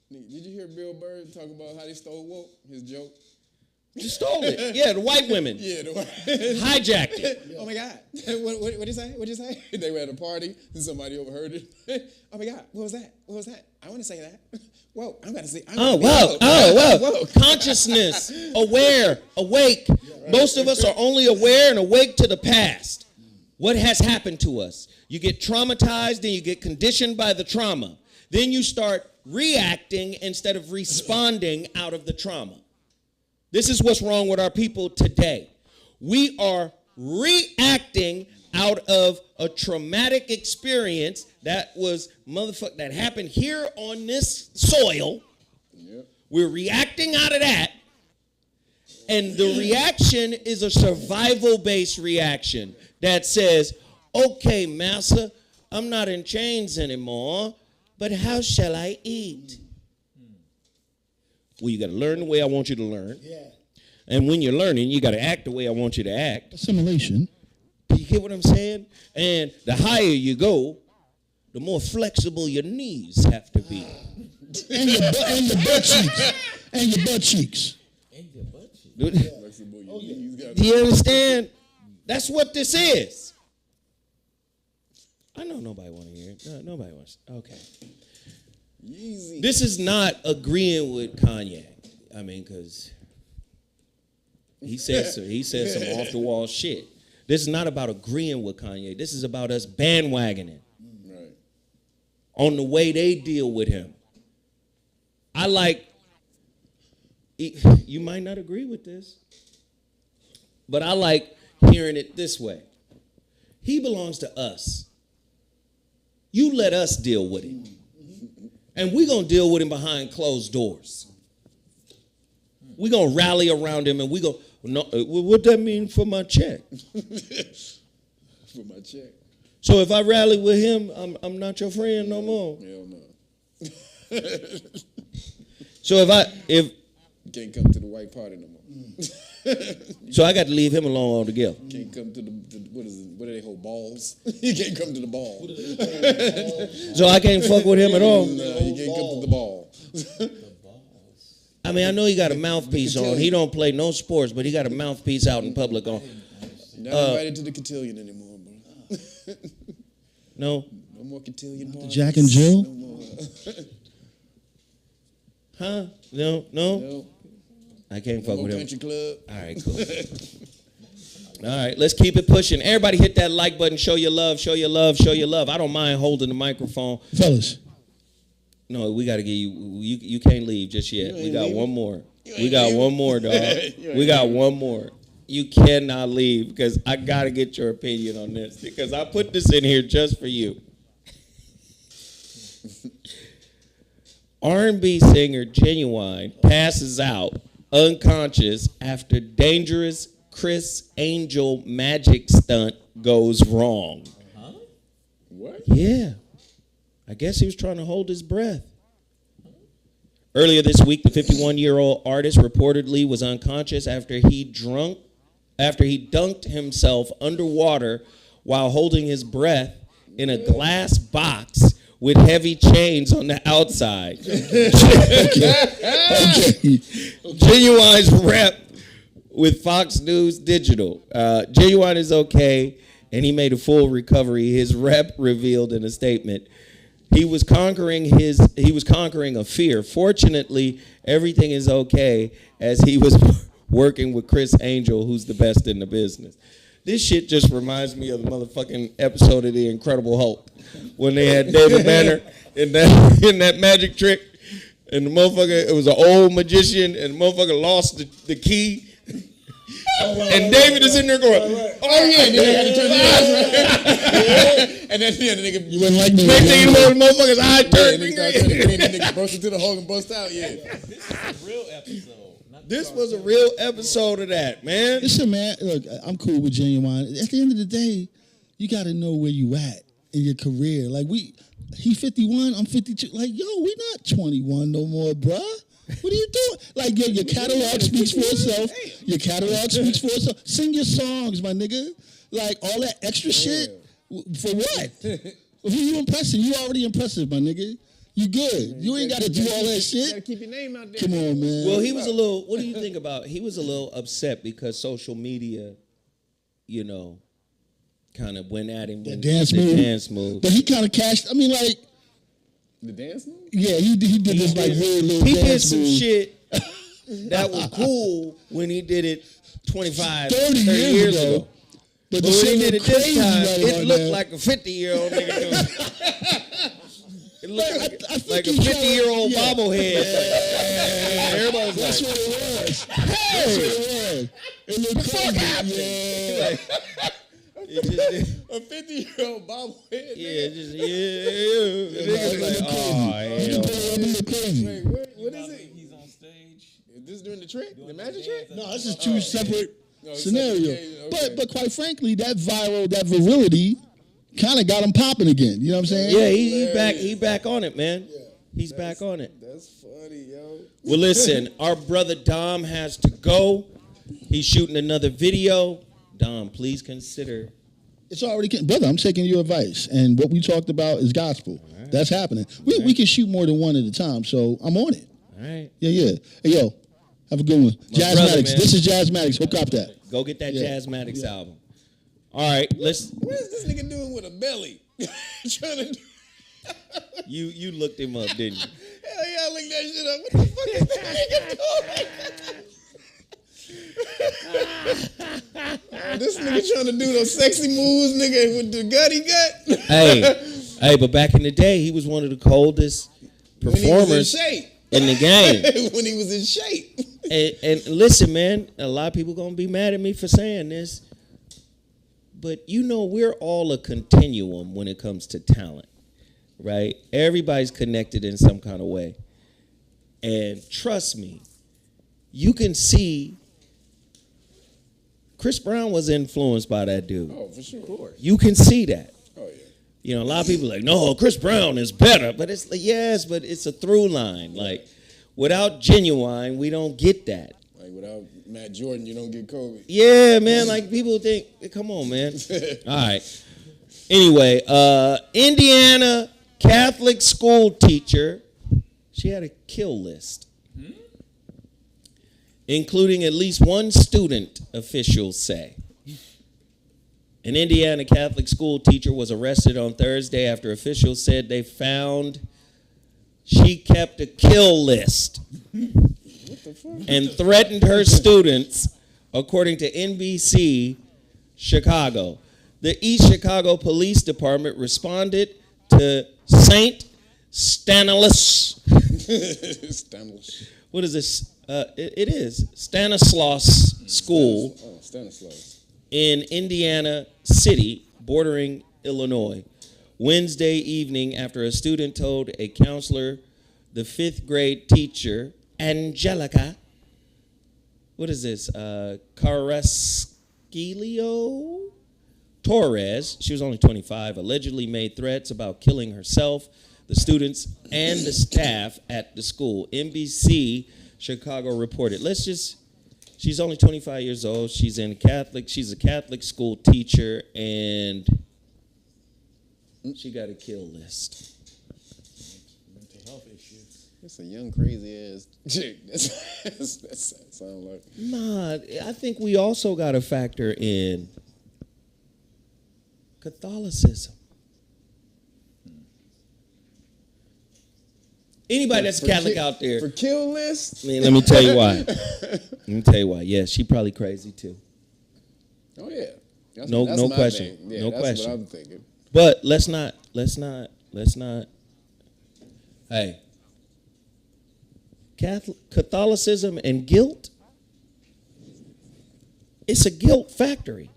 Did you hear Bill Burr talk about how they stole woke? His joke. You stole it. Yeah, the white women. Yeah, the white. Hijacked it. Oh my God. What did he say? What did you say? They were at a party and somebody overheard it. Oh my God. What was that? What was that? I want to say that. Whoa, I'm about to say. Whoa. Consciousness, aware, awake. Most of us are only aware and awake to the past. What has happened to us? You get traumatized, then you get conditioned by the trauma. Then you start reacting instead of responding out of the trauma. This is what's wrong with our people today. We are reacting out of a traumatic experience that was that happened here on this soil. Yep. We're reacting out of that. And the reaction is a survival-based reaction that says, okay, massa, I'm not in chains anymore, but how shall I eat? Well, you got to learn the way I want you to learn. Yeah. And when you're learning, you got to act the way I want you to act. Assimilation. You get what I'm saying? And the higher you go, the more flexible your knees have to be. And your butt cheeks. And your butt cheeks. Do you understand? That's what this is. I know nobody want to hear it. No, nobody wants. Okay. Easy. This is not agreeing with Kanye. I mean, because he said some off the wall shit. This is not about agreeing with Kanye. This is about us bandwagoning on the way they deal with him. You might not agree with this, but I like hearing it this way. He belongs to us. You let us deal with him. And we're going to deal with him behind closed doors. We're going to rally around him and we go, no, what that mean for my check? For my check. So if I rally with him, I'm not your friend no more. Hell no. So if can't come to the white party no more. So I got to leave him alone altogether. Can't come to the what do they hold, balls? You can't come to the ball. So I can't fuck with him at all. No, you can't come to the ball. I mean, I know he got a mouthpiece on. He don't play no sports, but he got a mouthpiece out in public on. Not invited to the cotillion anymore, bro. No more cotillion parties. Jack and Jill? No more. Huh? No. I can't fuck with him. Country club. All right, cool. All right, let's keep it pushing. Everybody hit that like button. Show your love, show your love, show your love. I don't mind holding the microphone. Fellas. No, we got to get you. You can't leave just yet. We got one more. We got one more, dog. We got one more. You cannot leave because I got to get your opinion on this because I put this in here just for you. R&B singer Genuine passes out unconscious after dangerous Chris Angel magic stunt goes wrong. Huh? What? Yeah. I guess he was trying to hold his breath. Earlier this week, the 51-year-old artist reportedly was unconscious after he dunked himself underwater while holding his breath in a glass box with heavy chains on the outside. Genuine's rep with Fox News Digital. Genuine is okay, and he made a full recovery. His rep revealed in a statement, he was conquering a fear. Fortunately, everything is okay as he was working with Chris Angel, who's the best in the business. This shit just reminds me of the motherfucking episode of The Incredible Hulk when they had David Banner in that magic trick, and the motherfucker, it was an old magician, and the motherfucker lost the key. And David is in there going, oh yeah, and then they had to turn the eyes right. And then the nigga, You wouldn't like me. next thing you know, the motherfucker's eye turned. And they started turning green, and nigga burst into the hole and bust out, yeah. This is a real episode, not This was a real episode of that, man. Listen, man, look, I'm cool with Genuine. At the end of the day, you got to know where you at in your career. Like, he 51, I'm 52. Like, yo, we not 21 no more, bruh. What are you doing? Like, your catalog speaks for itself. Your catalog speaks for itself. Sing your songs, my nigga. Like, all that extra shit, for what? Who you impressing? You already impressive, my nigga. You good. You ain't got to do all that shit. You got to keep your name out there. Come on, man. Well, he was a little, what do you think about, he was a little upset because social media, you know, kind of went at him with the dance move. But he kind of cashed, I mean, like. The dance move? Yeah, he did this like weird little He did dance some move. shit that was cool when he did it 25, 30 years ago. But But when he did it this crazy time, right it about looked that. like a 50-year-old nigga doing it. It looked I think like a he tried- 50-year-old yeah. bobblehead. Everybody was That's like, what it was. That's what it was. It looked crazy. Yeah. it just, A 50-year-old bobblehead. yeah, just, yeah. The nigga was like, oh, hell. It looked crazy. Wait, what is it? He's on stage. Is this doing the trick? The magic trick? No, this is two separate it's scenarios. separate, okay. But quite frankly, that virility kind of got him popping again. You know what I'm saying? Yeah, he back on it, man. He's back on it. That's funny, yo. Well, listen, our brother Dom has to go. He's shooting another video. Dom, please consider. It's already, brother, I'm taking your advice. And what we talked about is gospel. Right. That's happening. We can shoot more than one at a time, so I'm on it. All right. Yeah. Hey, yo, have a good one. Jazzmatics. This is Jazzmatics. Hook up that. Go get that Jazzmatics album. All right, let's. What is this nigga doing with a belly? Trying to do. You looked him up, didn't you? Hell yeah, I looked that shit up. What the fuck is this nigga doing? This nigga trying to do those sexy moves, nigga, with the gutty gut. Hey, but back in the day, he was one of the coldest performers in the game. When he was in shape. And listen, man, a lot of people gonna be mad at me for saying this, but you know we're all a continuum when it comes to talent, right? Everybody's connected in some kind of way. And trust me, you can see Chris Brown was influenced by that dude. Oh, for sure. Of course. You can see that. Oh, yeah. You know, a lot of people are like, no, Chris Brown is better. But it's like, yes, but it's a through line. Like, without Genuine, we don't get that. Like, without Matt Jordan, you don't get Kobe. Yeah, man, like people think, come on, man. All right. Anyway, Indiana Catholic school teacher, she had a kill list, including at least one student, officials say. An Indiana Catholic school teacher was arrested on Thursday after officials said they found she kept a kill list and threatened her students, according to NBC Chicago. The East Chicago Police Department responded to St. Stanislaus. What is this? It is Stanislaus School Stanislaus. in Indiana City, bordering Illinois, Wednesday evening after a student told a counselor the fifth grade teacher, Angelica, what is this, Carrasquillo Torres, she was only 25, allegedly made threats about killing herself, the students, and the staff at the school. NBC Chicago reported. She's only 25 years old. She's a Catholic school teacher, and she got a kill list. Mental health issues. That's a young, crazy ass chick. That sounds like. Nah, I think we also got to factor in Catholicism. Anybody that's Catholic out there. For kill list? I mean, let me tell you why. Yeah, she probably crazy too. Oh, yeah. That's No my question. thing. Yeah, No that's question. what I'm thinking. But let's not. Hey, Catholicism and guilt. It's a guilt factory.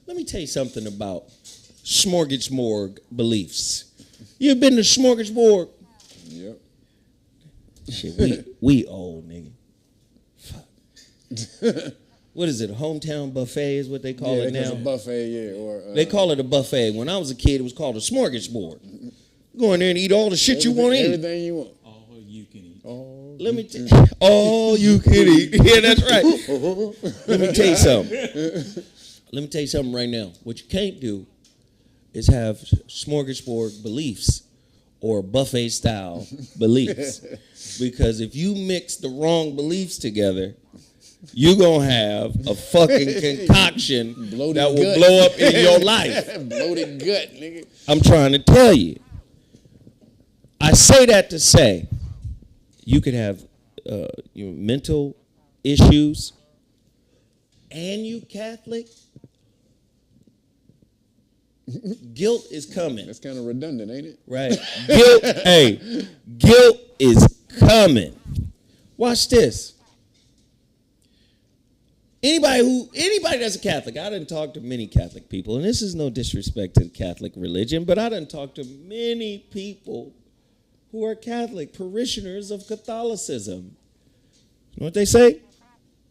Let me tell you something about smorgasbord beliefs. You ever been to smorgasbord? Yep. Shit, we old, nigga. Fuck. What is it? Hometown buffet is what they call it now. It's a buffet, yeah. Or they call it a buffet. When I was a kid, it was called a smorgasbord. Go in there and eat all the shit you want to eat. Everything you want. All you can eat. Let me tell you. All you can eat. Yeah, that's right. Let me tell you something. Let me tell you something right now. What you can't do is have smorgasbord beliefs or buffet style beliefs. Because if you mix the wrong beliefs together, you're going to have a fucking concoction that will blow up in your life. Bloated gut, nigga. I'm trying to tell you. I say that to say you could have mental issues and you Catholic. Guilt is coming. That's kind of redundant, ain't it? Right. Guilt is coming. Watch this. Anybody that's a Catholic, I done talked to many Catholic people, and this is no disrespect to the Catholic religion, but I done talked to many people who are Catholic, parishioners of Catholicism. You know what they say?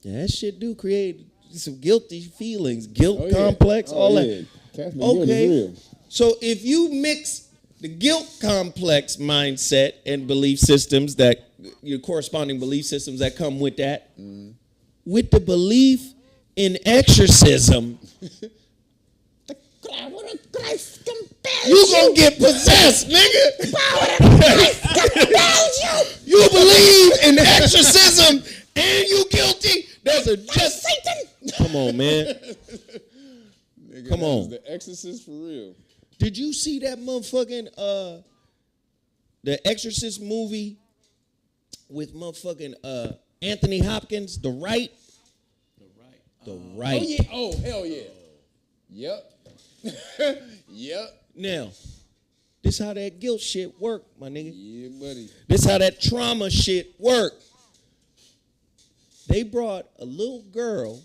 Yeah, that shit do create some guilty feelings, guilt complex, all that. Catholic guilt is real. So if you mix the guilt complex mindset and belief systems that, your corresponding belief systems that come with that, with the belief in exorcism, you gonna get possessed, nigga. You believe in exorcism and you guilty. There's a just Satan. Come on, man. Nigga, come on. The Exorcist for real. Did you see that motherfucking the Exorcist movie with motherfucking Anthony Hopkins, The Right? The Right. Oh yeah. Oh hell yeah. Yep. Yep. Now, this how that guilt shit work, my nigga. Yeah, buddy. This how that trauma shit work. They brought a little girl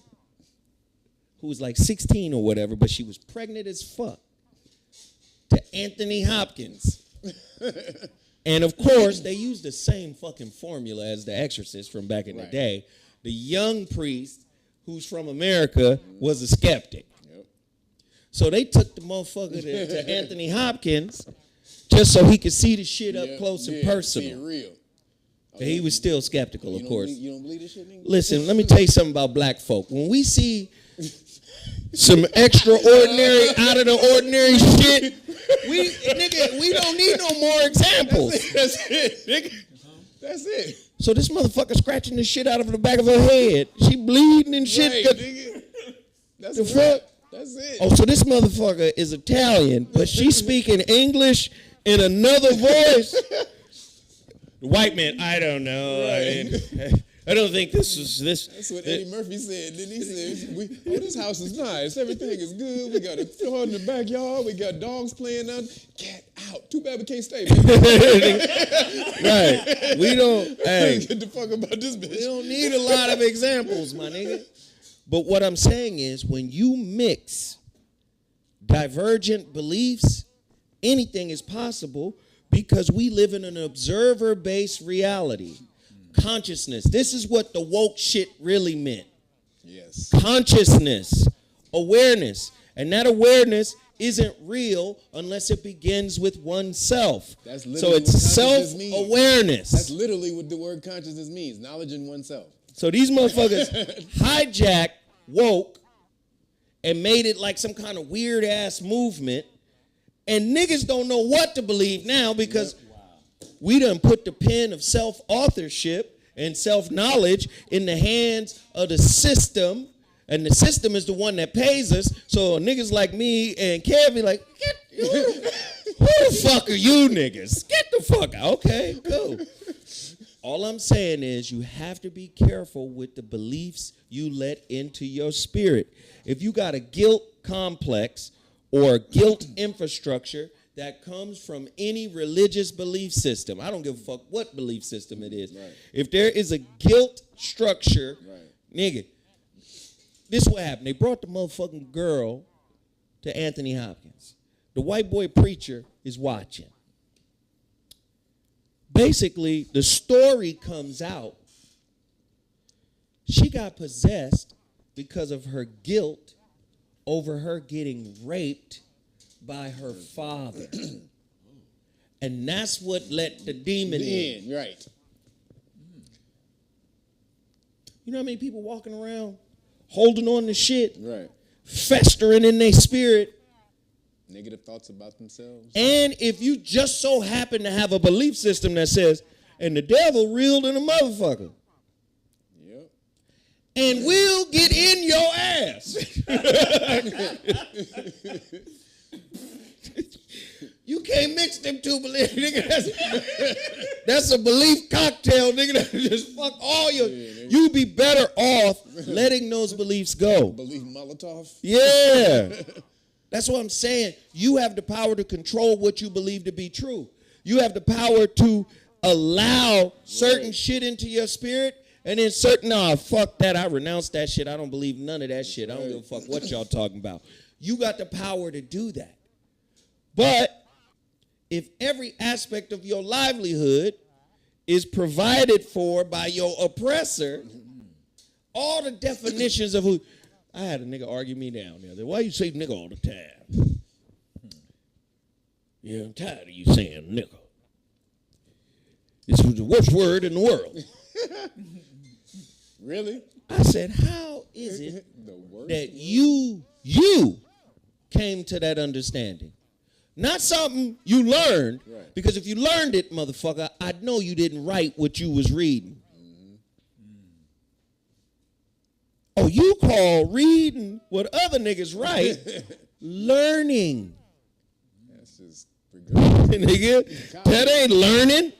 who was like 16 or whatever, but she was pregnant as fuck, to Anthony Hopkins. And of course, they used the same fucking formula as The Exorcist from back in the day. The young priest, who's from America, was a skeptic. Yep. So they took the motherfucker to Anthony Hopkins just so he could see the shit up close and personal. See it real. And he was still skeptical, of course. You don't believe this shit, nigga? Listen, let me tell you something about black folk. When we see some extraordinary, out of the ordinary shit, we don't need no more examples. That's it, nigga. That's it. So this motherfucker scratching the shit out of the back of her head. She bleeding and shit. Right, nigga. That's the fuck? That's it. Oh, so this motherfucker is Italian, but she's speaking English in another voice. The white man, I don't know. Right. I don't think this is this. That's what Eddie Murphy said. Then he said, this house is nice. Everything is good. We got a yard in the backyard. We got dogs playing out. Get out. Too bad we can't stay, man. Right. We don't, get the fuck about this bitch. We don't need a lot of examples, my nigga. But what I'm saying is when you mix divergent beliefs, anything is possible because we live in an observer-based reality. Consciousness. This is what the woke shit really meant. Yes. Consciousness, awareness. And that awareness isn't real unless it begins with oneself. That's literally so it's what consciousness means. Self-awareness. That's literally what the word consciousness means. Knowledge in oneself. So these motherfuckers hijacked woke and made it like some kind of weird ass movement. And niggas don't know what to believe now because we done put the pen of self-authorship and self-knowledge in the hands of the system. And the system is the one that pays us. So niggas like me and Kevin like, who the fuck are you niggas? Get the fuck out. Okay, cool. All I'm saying is you have to be careful with the beliefs you let into your spirit. If you got a guilt complex or guilt infrastructure that comes from any religious belief system, I don't give a fuck what belief system it is. Right. If there is a guilt structure, nigga, this is what happened. They brought the motherfucking girl to Anthony Hopkins. The white boy preacher is watching. basically, the story comes out. She got possessed because of her guilt over her getting raped by her father. And that's what let the demon in. Right. You know how many people walking around holding on to shit? Right. Festering in their spirit. Negative thoughts about themselves. And if you just so happen to have a belief system that says, and the devil real than a motherfucker. Yep. And we'll get in your ass. You can't mix them two beliefs, nigga. That's a belief cocktail, nigga. That just fuck all your. You be better off letting those beliefs go. Belief Molotov. Yeah. That's what I'm saying. You have the power to control what you believe to be true. You have the power to allow certain shit into your spirit, and then certain, fuck that. I renounce that shit. I don't believe none of that shit. I don't give a fuck what y'all talking about. You got the power to do that. But if every aspect of your livelihood is provided for by your oppressor, all the definitions of who... I had a nigga argue me down the other day. Why you say nigga all the time? Yeah, I'm tired of you saying nigga. This was the worst word in the world. Really? I said, how is it that you came to that understanding? Not something you learned, because if you learned it, motherfucker, I'd know you didn't write what you was reading. Oh, you call reading what other niggas write learning. That's just regardless. Nigga, that ain't learning.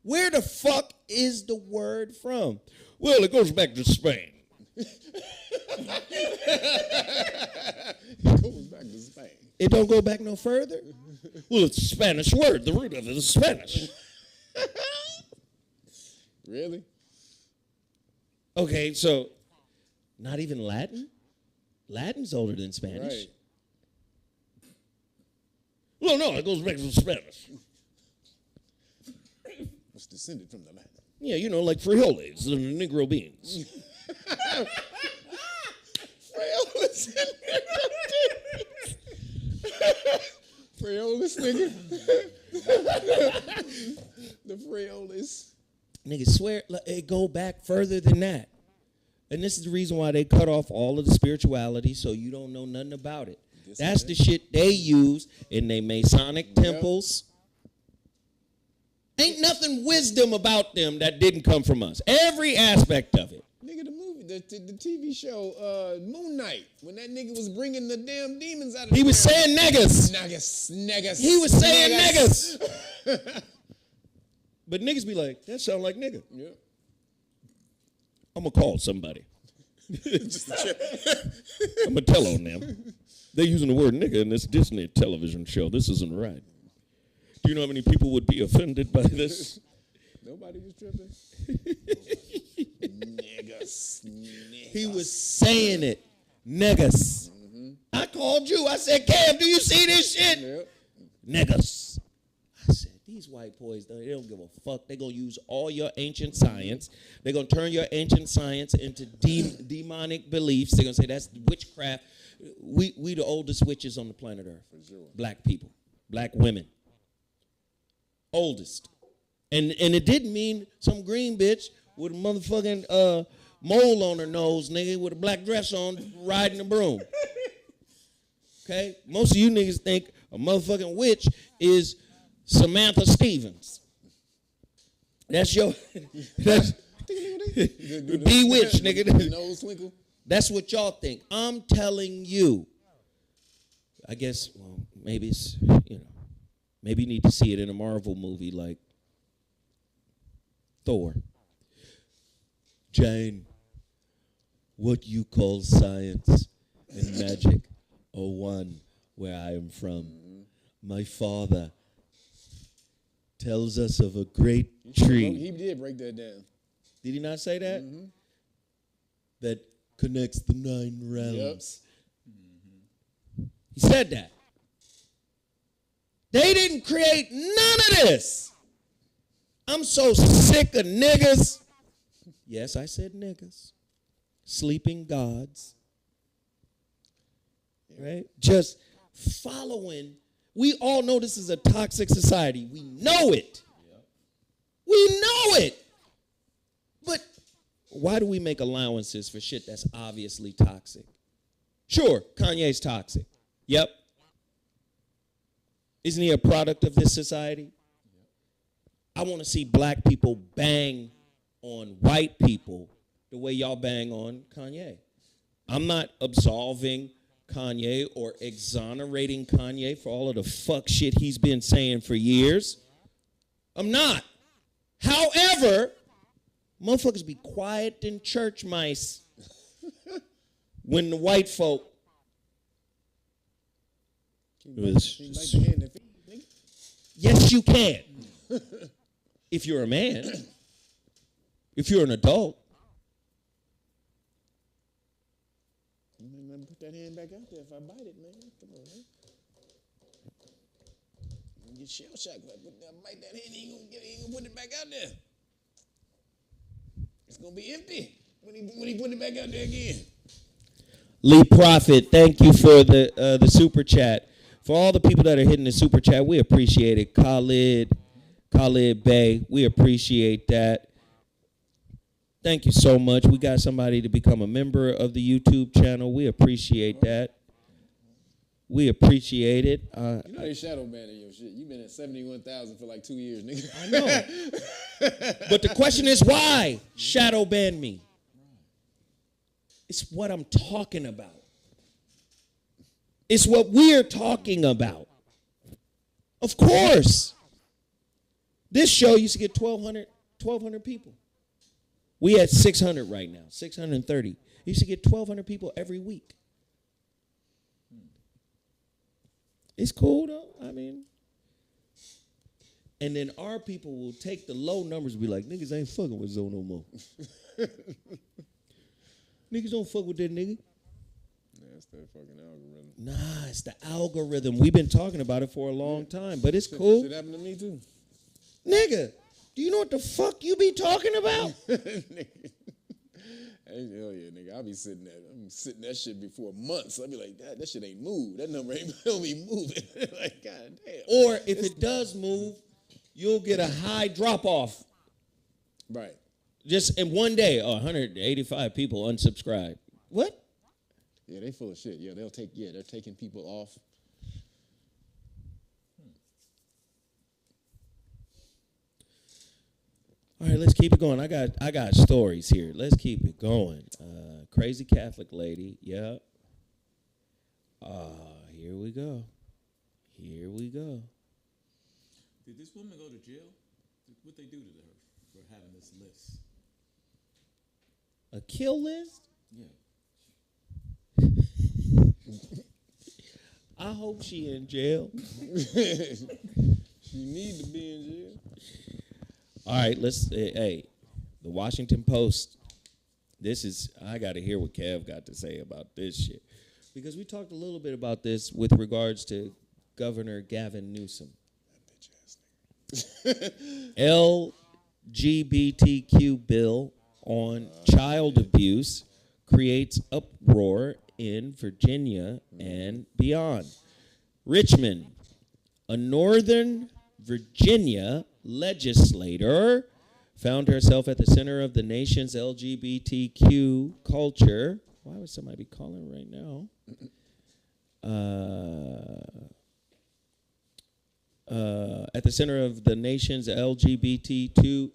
Where the fuck is the word from? Well, it goes back to Spain. It goes back to Spain. It don't go back no further? Well, it's a Spanish word. The root of it is Spanish. Really? Okay, so not even Latin? Latin's older than Spanish. Right. Well, no, it goes back to Spanish. It's descended from the Latin. Yeah, you know, like frijoles and Negro beans. Frioles and Frioles, nigga. The Frioles. Niggas swear it go back further than that. And this is the reason why they cut off all of the spirituality so you don't know nothing about it. That's the shit they use in their Masonic temples. Ain't nothing wisdom about them that didn't come from us. Every aspect of it. Nigga, the movie, the TV show, Moon Knight, when that nigga was bringing the damn demons out of He was saying niggas. Niggas. He was saying niggas. But niggas be like, that sound like nigga. Yeah. I'm going to call somebody. I'm going to tell on them. They're using the word nigga in this Disney television show. This isn't right. Do you know how many people would be offended by this? Nobody was tripping. Niggas. He was saying it. Niggas. Mm-hmm. I called you. I said, Cam, do you see this shit? Yep. Niggas. I said, these white boys, they don't give a fuck. They're going to use all your ancient science. They're going to turn your ancient science into demonic beliefs. They're going to say that's witchcraft. We the oldest witches on the planet Earth. For sure. Black people. Black women. Oldest. And it didn't mean some green bitch with a motherfucking mole on her nose, nigga, with a black dress on, riding a broom. Okay? Most of you niggas think a motherfucking witch is Samantha Stevens. That's your... That's... Bewitched, nigga. Nose twinkle. That's what y'all think. I'm telling you. I guess, well, maybe it's, maybe you need to see it in a Marvel movie like Thor. Jane, what you call science and magic are one where I am from. My father tells us of a great tree. He did break that down. Did he not say that? Mm-hmm. That connects the 9 realms. Yep. Mm-hmm. He said that. They didn't create none of this. I'm so sick of niggas. Yes, I said niggas. Sleeping gods. Right? Just following. We all know this is a toxic society. We know it. We know it. But why do we make allowances for shit that's obviously toxic? Sure, Kanye's toxic. Yep. Isn't he a product of this society? I want to see black people bang on white people the way y'all bang on Kanye. I'm not absolving Kanye or exonerating Kanye for all of the fuck shit he's been saying for years. I'm not. However, motherfuckers be quiet than church mice when the white folk. Yes, you can. If you're a man. If you're an adult. Put that hand back out there if I bite it, man. Come on, man. You get shell shocked if I bite that hand, he ain't gonna put it back out there. It's gonna be empty when he put it back out there again. Lee Prophet, thank you for the super chat. For all the people that are hitting the super chat, we appreciate it. Khalid Bay, we appreciate that. Thank you so much. We got somebody to become a member of the YouTube channel. We appreciate that. We appreciate it. You know they shadow banning your shit. You've been at 71,000 for like 2 years, nigga. I know. But the question is why shadow ban me? It's what I'm talking about. It's what we're talking about. Of course. This show used to get 1,200 people. We at 600 right now, 630. You used to get 1,200 people every week. It's cool though. I mean, and then our people will take the low numbers and be like, niggas ain't fucking with Zoe no more. Niggas don't fuck with that nigga. Yeah, it's that fucking algorithm. Nah, it's the algorithm. We've been talking about it for a long time, but it's cool. Shit happened to me too. Nigga, do you know what the fuck you be talking about? Hell yeah, nigga. I'll be sitting that shit before months. I'll be like, that shit ain't moved. That number don't be moving. Like, god damn. Or if it does move, you'll get a high drop off. Right. Just in one day, 185 people unsubscribe. What? Yeah, they full of shit. Yeah, they're taking people off. All right, let's keep it going. I got stories here. Let's keep it going. Crazy Catholic lady. Yeah. Here we go. Here we go. Did this woman go to jail? What'd they do to her for having this list? A kill list? Yeah. I hope she in jail. She need to be in jail. All right, hey, the Washington Post. I got to hear what Kev got to say about this shit. Because we talked a little bit about this with regards to Governor Gavin Newsom. LGBTQ bill on child abuse creates uproar in Virginia and beyond. Richmond, a Northern Virginia legislator, found herself at the center of the nation's LGBTQ culture. Why would somebody be calling right now? At the center of the nation's LGBTQ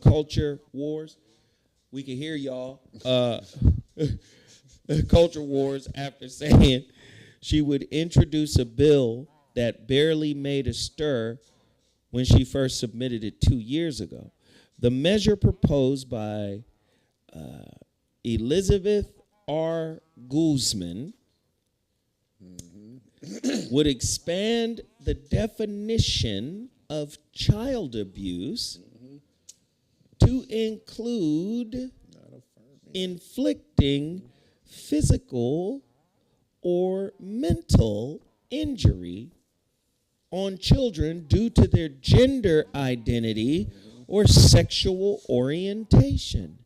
culture wars. We can hear y'all. Culture wars after saying she would introduce a bill that barely made a stir when she first submitted it 2 years ago. The measure proposed by Elizabeth R. Guzman would expand the definition of child abuse to include inflicting physical or mental injury on children due to their gender identity or sexual orientation.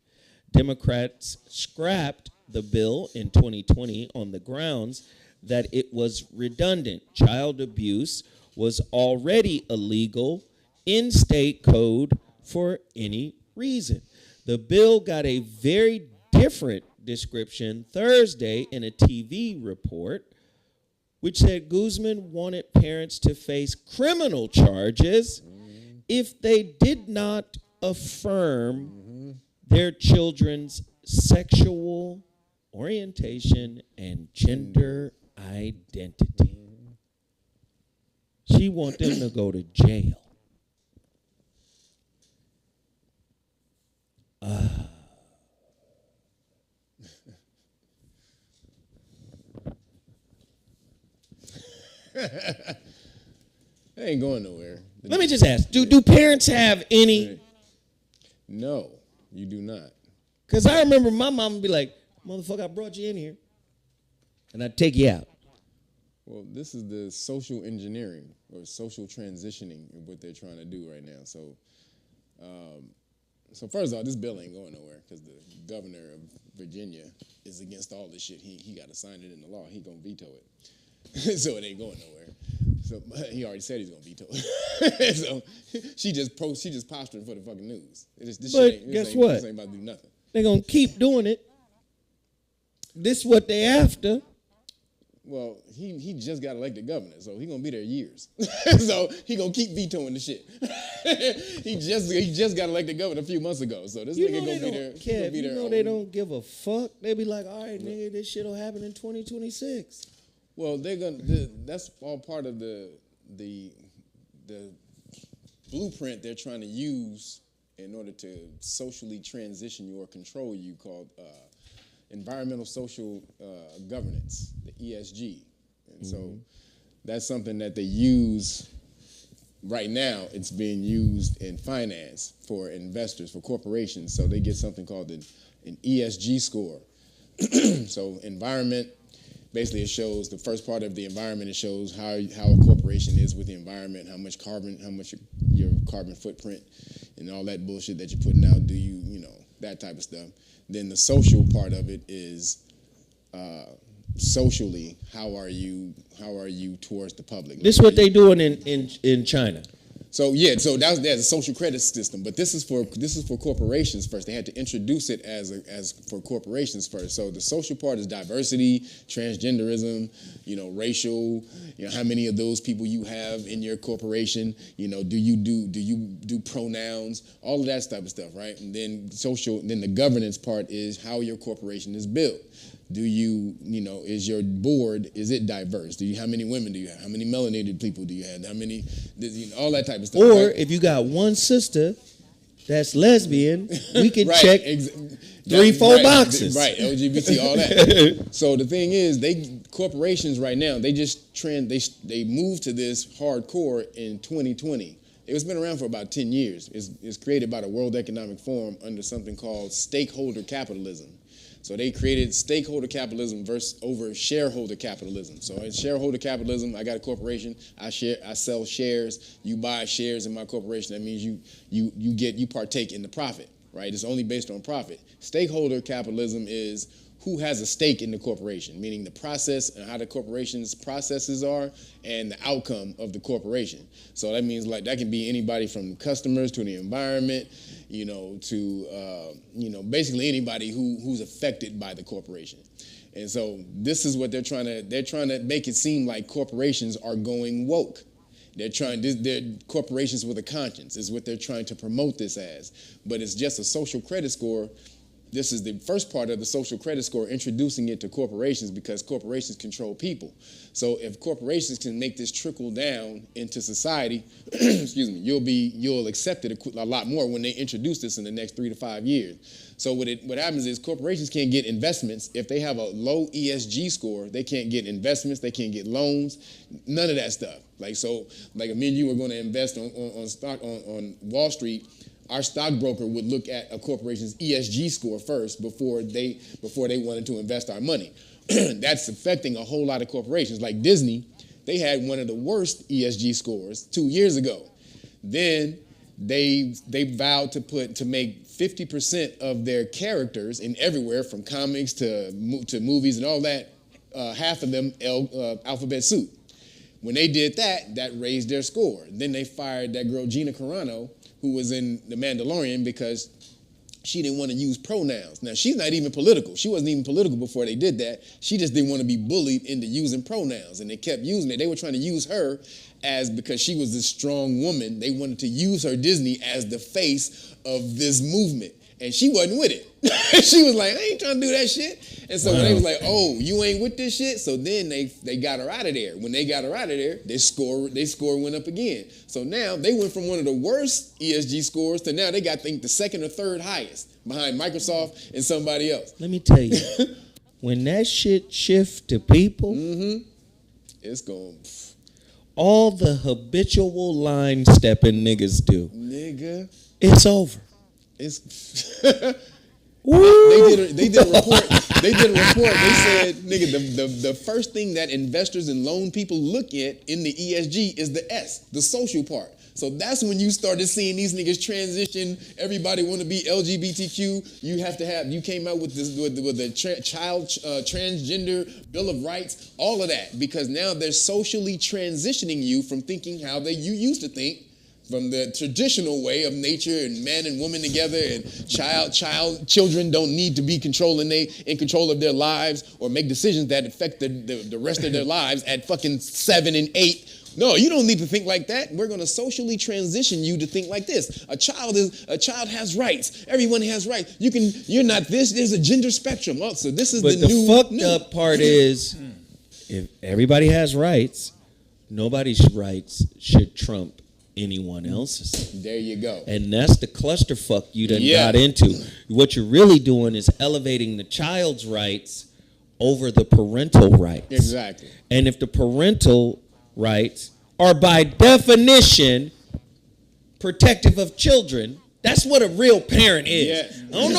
Democrats scrapped the bill in 2020 on the grounds that it was redundant. Child abuse was already illegal in state code for any reason. The bill got a very different description Thursday in a TV report, which said Guzman wanted parents to face criminal charges if they did not affirm their children's sexual orientation and gender identity. She want them to go to jail. They ain't going nowhere. Let me just ask, do parents have any? No, you do not. Because I remember my mom would be like, motherfucker, I brought you in here. And I'd take you out. Well, this is the social engineering or social transitioning of what they're trying to do right now. So, so first of all, this bill ain't going nowhere because the governor of Virginia is against all this shit. He got to sign it into law. He gonna veto it. So it ain't going nowhere. So he already said he's gonna veto it. So she just posturing for the fucking news. This But shit ain't, guess this what? This ain't about to do nothing. They're going to keep doing it. This what they after. Well, he just got elected governor, so he gonna be there years. So he gonna keep vetoing the shit. he just got elected governor a few months ago, so this nigga gonna be there. Kev, Gonna be there. you know they don't give a fuck. They be like, all right, nigga, this shit'll happen in 2026. Well, they're gonna. That's all part of the blueprint they're trying to use in order to socially transition you or control you, called environmental social governance, the ESG. And so that's something that they use right now. It's being used in finance for investors, for corporations. So they get something called an ESG score. So environment, basically it shows the first part of the environment. It shows how a corporation is with the environment, how much your carbon footprint and all that bullshit that you're putting out. Do you know, that type of stuff. Then the social part of it is socially, how are you towards the public? This is what they doing in China. So yeah, so there's a social credit system, but this is for corporations first. They had to introduce it as for corporations first. So the social part is diversity, transgenderism, racial, how many of those people you have in your corporation, do you do pronouns, all of that type of stuff, right? And then then the governance part is how your corporation is built. Do you, is your board, is it diverse? How many women do you have? How many melanated people do you have? How many, all that type of stuff. Or right? if you got one sister that's lesbian, we can right, check 3-4 boxes. Right, LGBT, all that. So the thing is, corporations right now, they just they moved to this hardcore in 2020. It's been around for about 10 years. It's created by the World Economic Forum under something called stakeholder capitalism. So they created stakeholder capitalism over shareholder capitalism. So in shareholder capitalism, I got a corporation, I sell shares, you buy shares in my corporation. That means you partake in the profit, right? It's only based on profit. Stakeholder capitalism is who has a stake in the corporation, meaning the process and how the corporation's processes are and the outcome of the corporation. So that means that can be anybody from customers to the environment, to basically anybody who's affected by the corporation. And so this is what they're trying to make it seem like corporations are going woke. They're corporations with a conscience is what they're trying to promote this as. But it's just a social credit score. This is the first part of the social credit score, introducing it to corporations because corporations control people. So if corporations can make this trickle down into society, excuse me, you'll accept it a lot more when they introduce this in the next 3 to 5 years. So what happens is corporations can't get investments if they have a low ESG score. They can't get investments, they can't get loans, none of that stuff. Like me and you were going to invest on stock on Wall Street. Our stockbroker would look at a corporation's ESG score first before they wanted to invest our money. That's affecting a whole lot of corporations. Like Disney, They had one of the worst ESG scores 2 years ago. Then they vowed to make 50% of their characters in everywhere from comics to movies and all that, half of them alphabet soup. When they did that, that raised their score. Then they fired that girl Gina Carano, who was in The Mandalorian, because she didn't want to use pronouns. Now, she's not even political. She wasn't even political before they did that. She just didn't want to be bullied into using pronouns, and they kept using it. They were trying to use her because she was this strong woman. They wanted to use her, Disney, as the face of this movement, and she wasn't with it. She was like, I ain't trying to do that shit. And so when they was like, oh, you ain't with this shit? So then they got her out of there. When they got her out of there, their score went up again. So now they went from one of the worst ESG scores to now they got, I think, the second or third highest behind Microsoft and somebody else. Let me tell you, when that shit shift to people, it's going. All the habitual line stepping niggas do, Nigga. it's over. It's They did a report. They said, nigga, the first thing that investors and loan people look at in the ESG is the S, the social part. So that's when you started seeing these niggas transition. Everybody want to be LGBTQ. You came out with this with the child transgender Bill of Rights, all of that, because now they're socially transitioning you from thinking how you used to think, from the traditional way of nature and man and woman together, and children don't need to be in control of their lives or make decisions that affect the rest of their lives at fucking 7 and 8. No, you don't need to think like that. We're going to socially transition you to think like this. A child has rights. Everyone has rights. You're not this. There's a gender spectrum. Also, this is but the fucked up part is, if everybody has rights, nobody's rights should trump anyone else's. There you go. And that's the clusterfuck you done got into. What you're really doing is elevating the child's rights over the parental rights. Exactly. And if the parental rights are by definition protective of children, that's what a real parent is. Yeah. I don't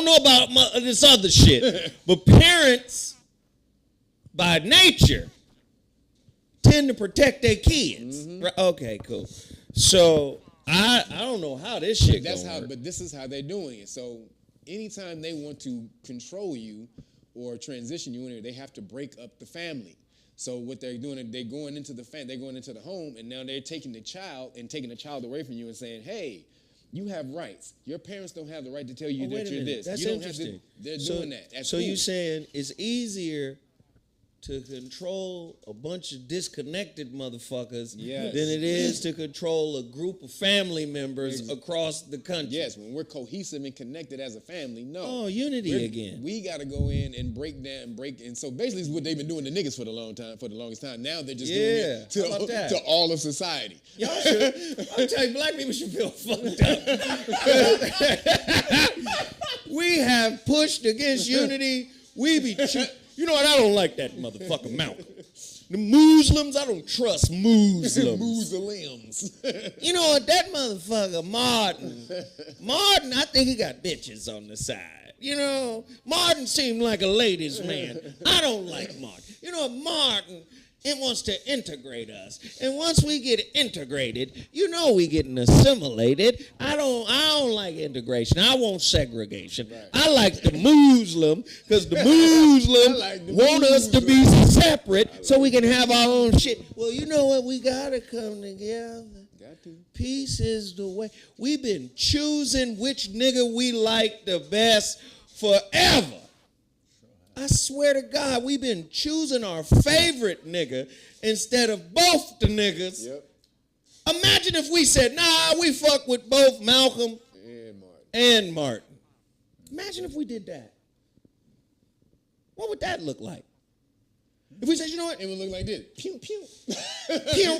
know about this other shit, but parents by nature tend to protect their kids. Right? Okay, cool. So I don't know how this shit goes. But this is how they're doing it. So anytime they want to control you or transition you in there, they have to break up the family. So what they're doing, they're going into the home, and now they're taking the child away from you and saying, hey, you have rights. Your parents don't have the right to tell you that you're this. That's interesting. They're doing that. That's so cool. you're saying it's easier to control a bunch of disconnected motherfuckers than it is to control a group of family members across the country. Yes, when we're cohesive and connected as a family, no. Oh, unity again. We got to go in and break. And so basically it's what they've been doing to niggas for the longest time. Now they're just doing it to all of society. Y'all should. I'm telling you, black people should feel fucked up. We have pushed against unity. You know what? I don't like that motherfucker Malcolm. The Muslims, I don't trust Muslims. Muslims. You know what? That motherfucker Martin, I think he got bitches on the side. You know, Martin seemed like a ladies' man. I don't like Martin. You know, Martin, it wants to integrate us. And once we get integrated, you know we getting assimilated. I don't like integration. I want segregation. Right. I like the Muslim, because the Muslim want us to be separate so we can have our own shit. Well, you know what? We got to come together. Got to. Peace is the way. We've been choosing which nigga we like the best forever. I swear to God, we've been choosing our favorite nigga instead of both the niggas. Yep. Imagine if we said, nah, we fuck with both Malcolm and Martin. Imagine if we did that. What would that look like? If we said, you know what? It would look like this. Pew, pew. Pew.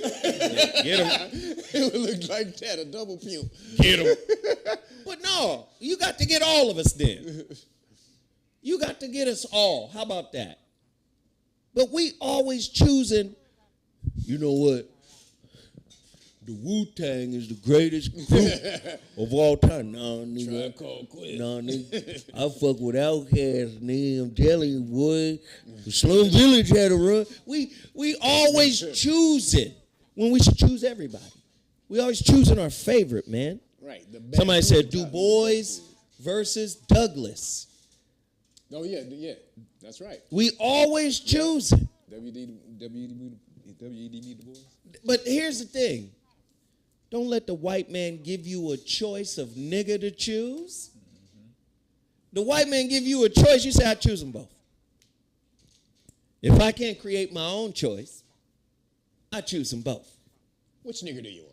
Get him. It would look like that, a double pew. Get him. But no, you got to get all of us then. You got to get us all. How about that? But we always choosing, you know what? the Wu-Tang is the greatest group of all time. No, nigga. Tribe Called Quest. No, nigga. I fuck with Outkast, nigga. I'm telling you, boy. The Slum Village had a run. We always choosing when we should choose everybody. We always choosing our favorite, man. Right. Somebody said Du Bois versus Douglas. Oh, yeah, that's right. We always choosing. WEDB Du Bois? But here's the thing. Don't let the white man give you a choice of nigga to choose. The white man give you a choice, you say, I choose them both. If I can't create my own choice, I choose them both. Which nigga do you want?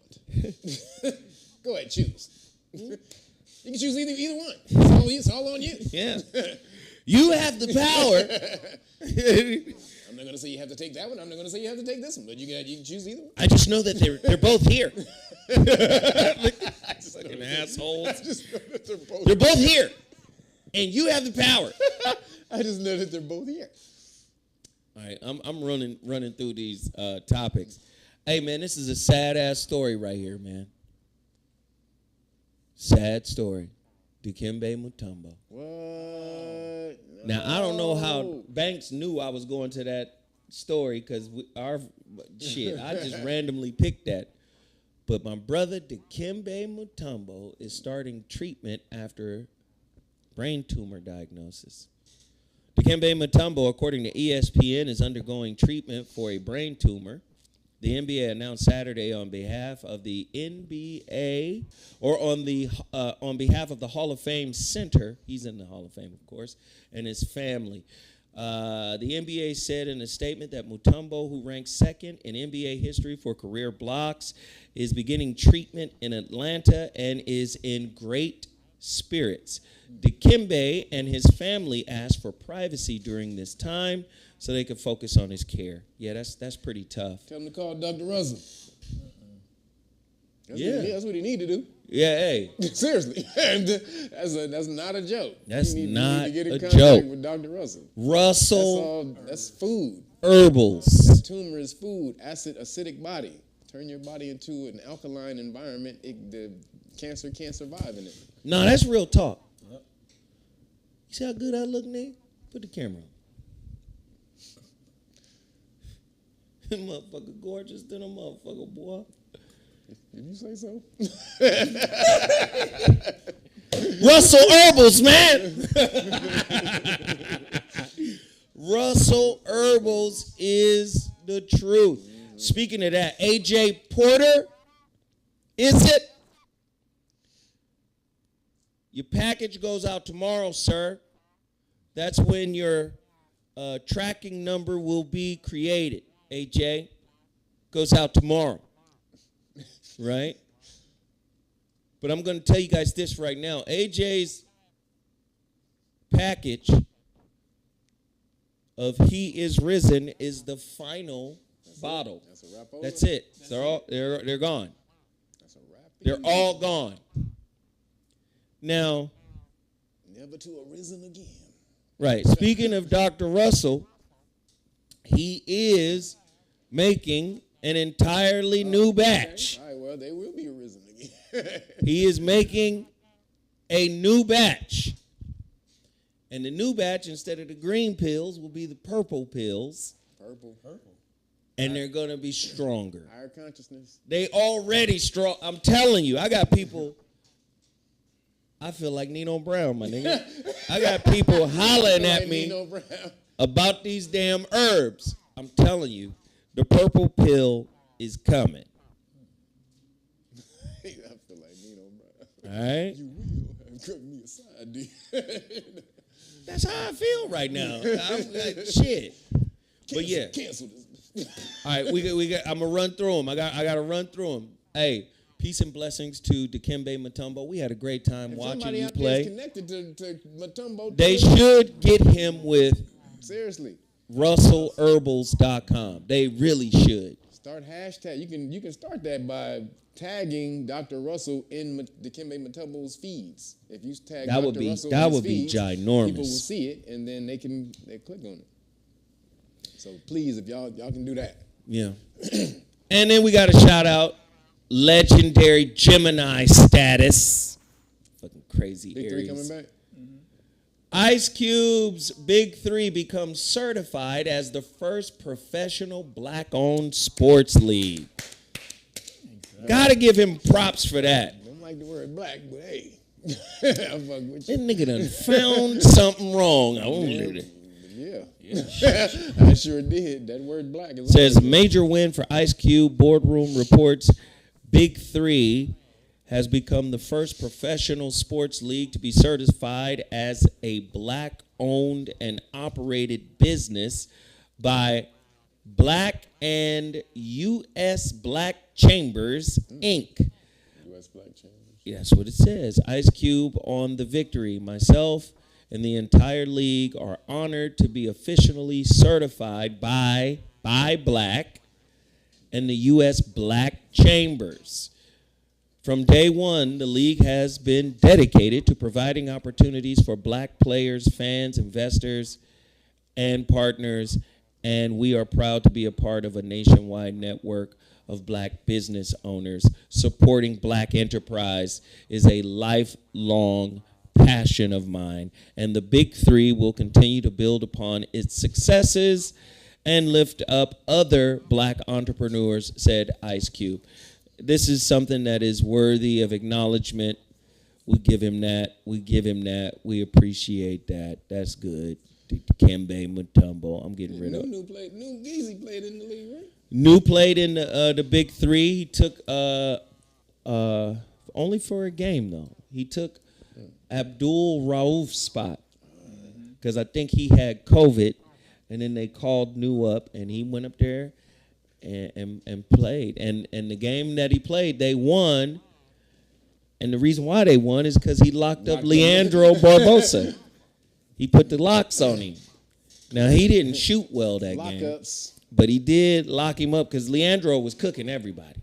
Go ahead, choose. You can choose either one. It's all on you. Yeah. You have the power. I'm not going to say you have to take that one. I'm not going to say you have to take this one. But you can choose either one. I just know that they're both here. Fucking assholes. They're both here. And you have the power. I just know that they're both here. All right, I'm running through these topics. Hey, man, this is a sad-ass story right here, man. Sad story. Dikembe Mutombo. What? Now, I don't know how Banks knew I was going to that story because I just randomly picked that. But my brother Dikembe Mutombo is starting treatment after brain tumor diagnosis. Dikembe Mutombo, according to ESPN, is undergoing treatment for a brain tumor. The NBA announced Saturday on behalf of the NBA, or on behalf of the Hall of Fame Center. He's in the Hall of Fame, of course, and his family. The NBA said in a statement that Mutombo, who ranks second in NBA history for career blocks, is beginning treatment in Atlanta and is in great spirits. Dikembe and his family asked for privacy during this time so they could focus on his care. Yeah, that's pretty tough. Tell him to call Dr. Russell. That's what he need to do. Yeah, hey. Seriously. That's not a joke. That's you not need to get in a contact joke. with Dr. Russell. Russell That's food. Herbals. That tumor is food. Acidic body. Turn your body into an alkaline environment. The cancer can't survive in it. No, that's real talk. Yep. You see how good I look, nigga? Put the camera on. Motherfucker gorgeous than a motherfucker, boy. Did you say so? Russell Herbals, man. Russell Herbals is the truth. Speaking of that, AJ Porter, is it? Your package goes out tomorrow, sir. That's when your tracking number will be created. AJ goes out tomorrow, right? But I'm going to tell you guys this right now. AJ's package of He Is Risen is the final bottle. That's a wrap. That's it. They're gone. That's a wrap. They're all gone. Now, never to arisen again. Right. Speaking of Dr. Russell, he is making an entirely new batch. All right, well, they will be arisen again. He is making a new batch. And the new batch, instead of the green pills, will be the purple pills. Purple. And they're going to be stronger. Higher consciousness. They already strong. I'm telling you, I got people. I feel like Nino Brown, my nigga. I got people hollering at me about these damn herbs. I'm telling you, the purple pill is coming. I feel like Nino Brown. All right? You will have cut me aside, D. That's how I feel right now. I'm like, shit. But yeah. Cancel this. All right, we got. I'm gonna run through them. I got to run through them. Hey, peace and blessings to Dikembe Mutombo. We had a great time watching you play. Connected to Mutombo. They should get him with seriously RussellHerbals.com. They really should. Start hashtag. You can start that by tagging Dr. Russell in Dikembe Mutombo's feeds. If you tag that Dr. would be Russell that in his would be feeds, ginormous. People will see it and then they click on it. So please, if y'all can do that. Yeah. And then we got a shout out legendary Gemini status. Fucking crazy Big Three Aries. coming back? Ice Cube's Big Three becomes certified as the first professional black-owned sports league. Gotta give him props for that. Don't like the word black, but hey. I fuck with That you. nigga done found something wrong. Yeah. I sure did. That word black is Says major win for Ice Cube. Boardroom reports Big Three has become the first professional sports league to be certified as a black-owned and operated business by Black and U.S. Black Chambers, Inc. U.S. Black Chambers. That's what it says. Ice Cube on the victory. Myself and the entire league are honored to be officially certified by Black and the U.S. Black Chambers. From day one, the league has been dedicated to providing opportunities for black players, fans, investors, and partners, and we are proud to be a part of a nationwide network of black business owners. Supporting black enterprise is a lifelong passion of mine, and the Big Three will continue to build upon its successes and lift up other black entrepreneurs, said Ice Cube. This is something that is worthy of acknowledgement. We give him that. We appreciate that. That's good. Kembe Mutombo. I'm getting rid of it. New Geezy played in the league, right? New played in the Big Three. He took only for a game though. He took Abdul Rauf's spot because I think he had COVID, and then they called New up, and he went up there and played. And the game that he played, they won. And the reason why they won is because he locked up Leandro Barbosa. He put the locks on him. Now, he didn't shoot well that game. Lockups. But he did lock him up because Leandro was cooking everybody.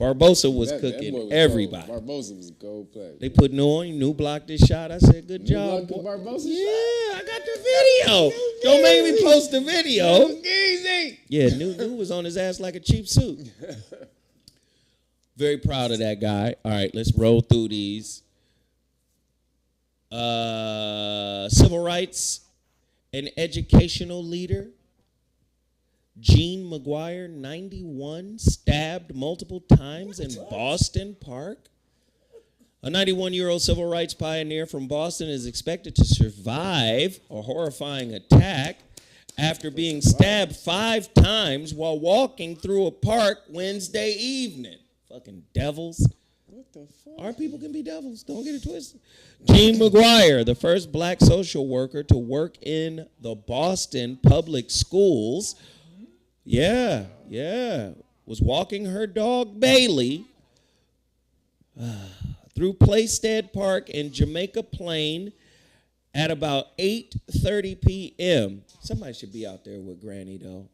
Barbosa was cooking boy was everybody. Gold. Barbosa was a gold player. They put New on him. New blocked his shot. I said, good job. blocked the Barbosa yeah, I got the video. Don't make me post the video. Geezy. Yeah, New was on his ass like a cheap suit. Very proud of that guy. All right, let's roll through these. Civil rights and educational leader Gene McGuire, 91, stabbed multiple times in Boston Park. A 91-year-old civil rights pioneer from Boston is expected to survive a horrifying attack after being stabbed 5 times while walking through a park Wednesday evening. Fucking devils. What the fuck? Our people can be devils. Don't get it twisted. Gene McGuire, the first black social worker to work in the Boston public schools, was walking her dog Bailey through Playstead Park in Jamaica Plain at about 8:30 p.m. Somebody should be out there with Granny, though.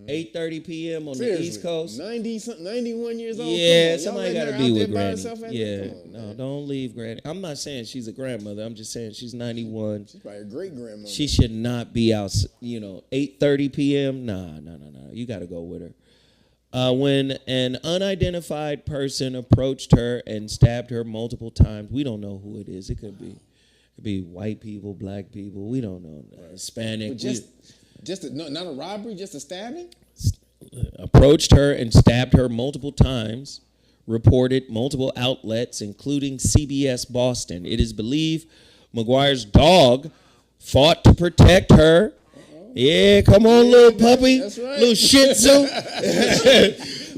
8:30 p.m. on Seriously, the East Coast. 91 years old. Yeah, somebody got to be with Granny. Granny. Yeah, no, don't leave Granny. I'm not saying she's a grandmother. I'm just saying she's 91. She's probably a great grandmother. She should not be out, 8:30 p.m. Nah. You got to go with her. When an unidentified person approached her and stabbed her multiple times, we don't know who it is. It could be white people, black people. We don't know. Hispanic. Not a robbery, just a stabbing? Approached her and stabbed her multiple times, reported multiple outlets, including CBS Boston. It is believed McGuire's dog fought to protect her. Yeah, come on, little puppy. That's right. Little Shih Tzu.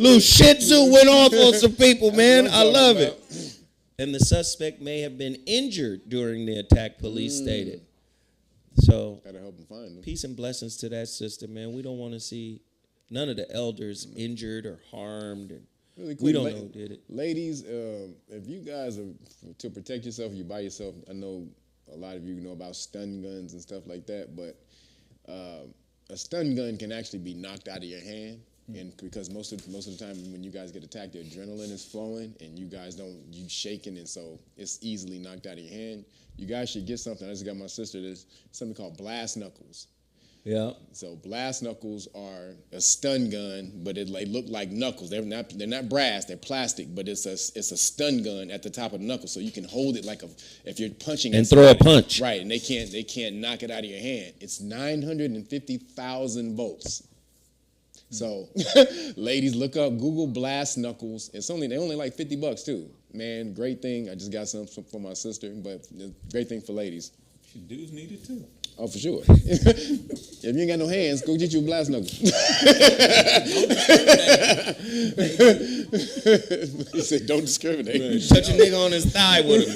Little Shih Tzu went off on some people, man. I love it. And the suspect may have been injured during the attack, police stated. So, Gotta help him find him. peace and blessings to that sister, man. We don't want to see none of the elders injured or harmed. And Really quick, we don't know who did it. Ladies, if you guys are to protect yourself, you by yourself. I know a lot of you know about stun guns and stuff like that, but a stun gun can actually be knocked out of your hand, and because most of the time when you guys get attacked, the adrenaline is flowing, and you shaking, and so it's easily knocked out of your hand. You guys should get something. I just got my sister this something called blast knuckles. Yeah. So blast knuckles are a stun gun, but they look like knuckles. They're not brass, they're plastic, but it's a stun gun at the top of the knuckle, so you can hold it like if you're punching and throw a punch. Right, and they can't knock it out of your hand. It's 950,000 volts. So, ladies, look up Google blast knuckles. They only like $50 too. Man, great thing. I just got some for my sister, but great thing for ladies. Dudes need it too. Oh, for sure. If you ain't got no hands, go get you a blast knuckle. He said, "Don't discriminate." Right. Touch a nigga on his thigh with him.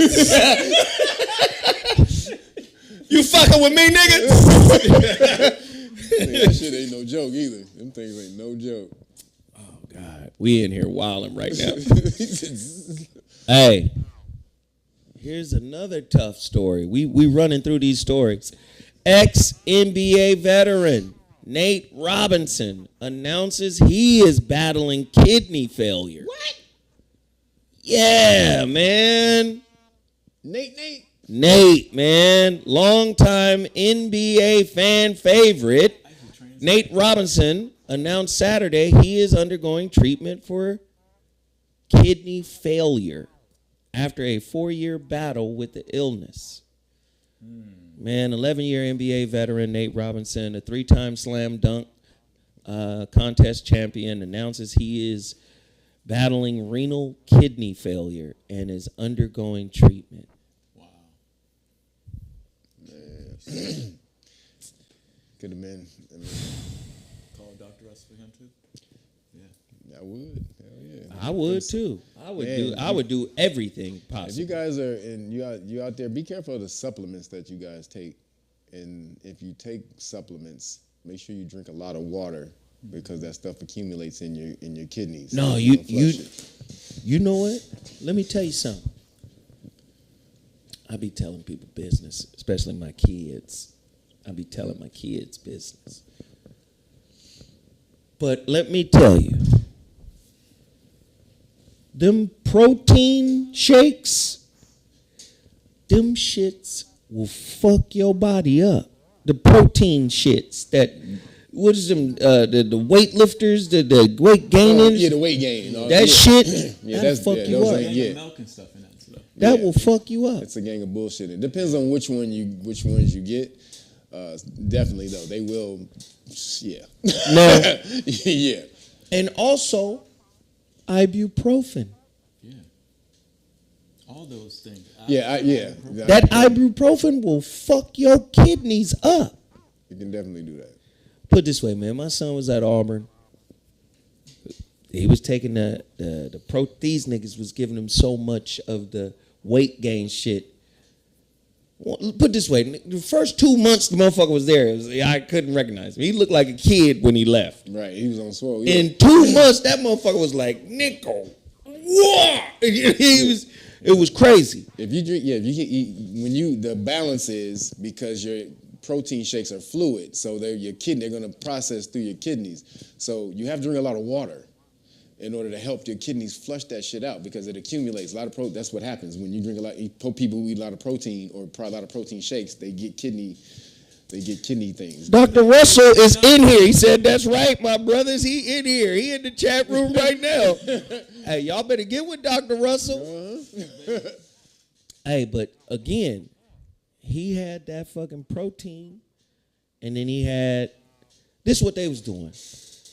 You fucking with me, nigga? That shit ain't no joke either. Them things ain't no joke. Oh God, we in here wilding right now. Hey, here's another tough story. We running through these stories. Ex-NBA veteran Nate Robinson announces he is battling kidney failure. What? Yeah, man. Nate, man. Longtime NBA fan favorite. Nate Robinson announced Saturday he is undergoing treatment for kidney failure after a 4-year battle with the illness. Man, 11-year NBA veteran Nate Robinson, a 3-time slam dunk contest champion, announces he is battling renal kidney failure and is undergoing treatment. Wow. could have been. Call Dr. Russ for him too. Yeah. I would. Hell yeah. I would too. I would do everything possible. If you guys are you out there, be careful of the supplements that you guys take. And if you take supplements, make sure you drink a lot of water because that stuff accumulates in your kidneys. No, so you know what? Let me tell you something. I be telling people business, especially my kids. I be telling my kids business. But let me tell you, them protein shakes, them shits will fuck your body up. The protein shits that, what is them, the weightlifters, the weight gainers. Yeah, the weight gain. That shit, yeah, that'll fuck you up. Yeah. Milk and stuff in that stuff. That will fuck you up. It's a gang of bullshit. It depends on which ones you get. Definitely though, they will. Yeah. No. Yeah. And also, ibuprofen. Yeah. All those things. Yeah. That ibuprofen will fuck your kidneys up. You can definitely do that. Put it this way, man. My son was at Auburn. He was taking these niggas was giving him so much of the weight gain shit. Well, put it this way, the first 2 months the motherfucker was there, I couldn't recognize him. He looked like a kid when he left. Right, he was on swole. Yeah. In 2 months, that motherfucker was like, nickel. What? It was crazy. If you drink, if you can eat, the balance is because your protein shakes are fluid, so they're going to process through your kidneys. So you have to drink a lot of water in order to help your kidneys flush that shit out because it accumulates a lot of that's what happens when you drink a lot. People who eat a lot of protein or a lot of protein shakes, they get kidney things. Dr. Russell is in here. He said, "That's right, my brothers. He in here. He in the chat room right now." Hey, y'all better get with Dr. Russell. Uh-huh. Hey, but again, he had that fucking protein, and then he had this. Is what they was doing.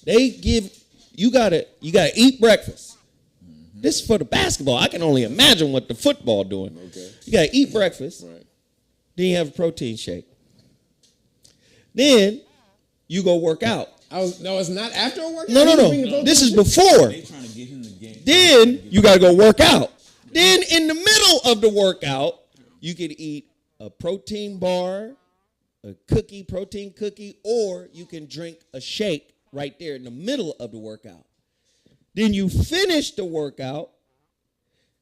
They give. You gotta eat breakfast. Mm-hmm. This is for the basketball. I can only imagine what the football doing. Okay. You gotta eat breakfast. Right. Then you have a protein shake. Then you go work out. No, it's not after a workout. No. This is before. They trying to get him the game. Then you gotta go work out. Then in the middle of the workout, you can eat a protein bar, a protein cookie, or you can drink a shake right there in the middle of the workout. Then you finish the workout.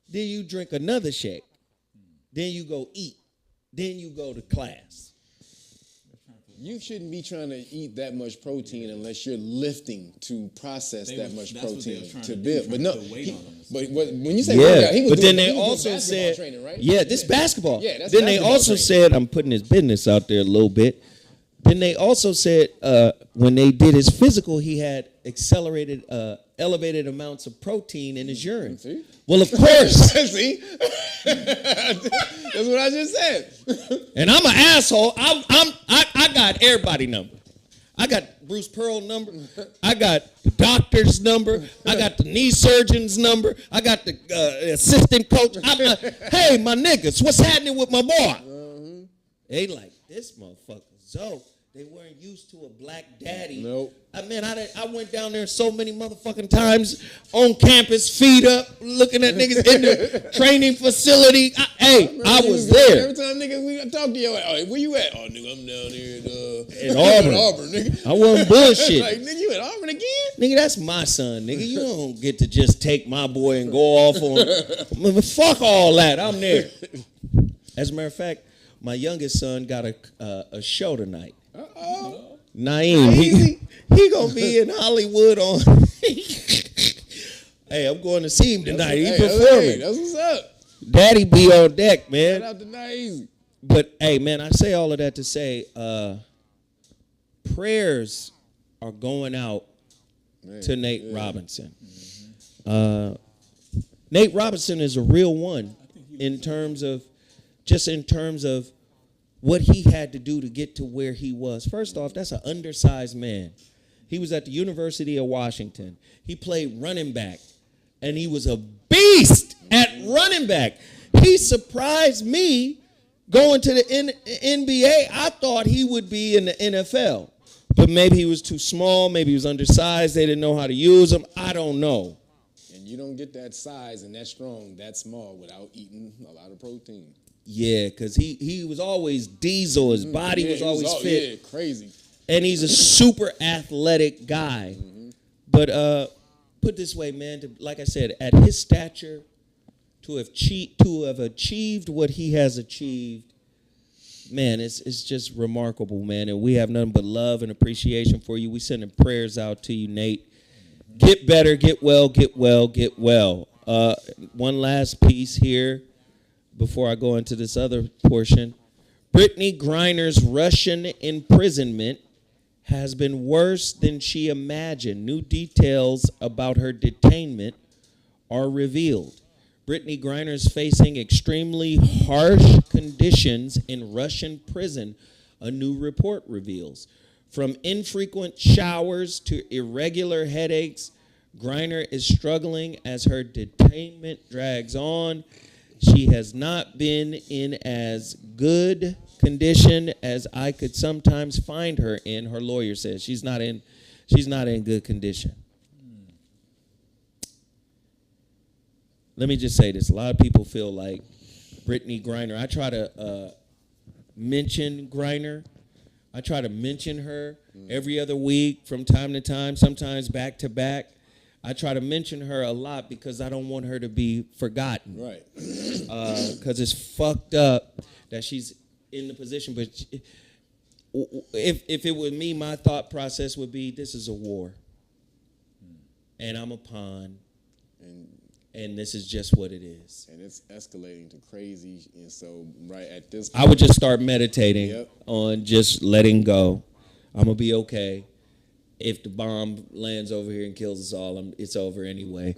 Then you drink another shake. Then you go eat. Then you go to class. You shouldn't be trying to eat that much protein unless you're lifting to process that much protein to build. But no, when you say workout, he was but doing, then they he was also doing said, training, right? yeah, this basketball. Yeah, that's then they basketball also training. said, I'm putting his business out there a little bit. Then they also said when they did his physical, he had elevated amounts of protein in his urine. See? Well, of course. See? That's what I just said. And I'm an asshole. I got everybody number. I got Bruce Pearl number. I got the doctor's number. I got the knee surgeon's number. I got the assistant coach. Hey, my niggas, what's happening with my boy? They like, this motherfucker. So they weren't used to a black daddy. Nope. I went down there so many motherfucking times on campus, feet up, looking at niggas in the training facility. I was there. Every time niggas we talk to you, where you at? Oh, nigga, I'm down here in Auburn. Auburn, nigga. I wasn't bullshit. Like, nigga, you at Auburn again? Nigga, that's my son, nigga. You don't get to just take my boy and go off on. Fuck all that. I'm there. As a matter of fact, my youngest son got a show tonight. Uh-oh. Naeem, he gonna be in Hollywood on. Hey, I'm going to see him tonight. He performing. That's what's up. Daddy be on deck, man. Shout out to Naeem. But hey, man, I say all of that to say, prayers are going out to Nate Robinson. Nate Robinson is a real one in terms of what he had to do to get to where he was. First off, that's an undersized man. He was at the University of Washington. He played running back, and he was a beast at running back. He surprised me going to the NBA. I thought he would be in the NFL, but maybe he was too small. Maybe he was undersized. They didn't know how to use him. I don't know. And you don't get that size and that strong, that small without eating a lot of protein. Yeah, because he was always diesel. His body was always fit. Yeah, crazy. And he's a super athletic guy. But put this way, man, like I said, at his stature, to have achieved what he has achieved, man, it's just remarkable, man. And we have nothing but love and appreciation for you. We sending prayers out to you, Nate. Get better, get well, get well, get well. One last piece here before I go into this other portion. Brittany Griner's Russian imprisonment has been worse than she imagined. New details about her detainment are revealed. Brittany Griner is facing extremely harsh conditions in Russian prison, a new report reveals. From infrequent showers to irregular headaches, Griner is struggling as her detainment drags on. She has not been in as good condition as I could sometimes find her in. Her lawyer says she's not in good condition. Let me just say this. A lot of people feel like Brittany Griner. I try to mention Griner. I try to mention her every other week from time to time, sometimes back to back. I try to mention her a lot because I don't want her to be forgotten. Right. Because it's fucked up that she's in the position. But if it were me, my thought process would be, this is a war. And I'm a pawn. And this is just what it is. And it's escalating to crazy. And so right at this point, I would just start meditating on just letting go. I'm going to be okay. If the bomb lands over here and kills us all, it's over anyway.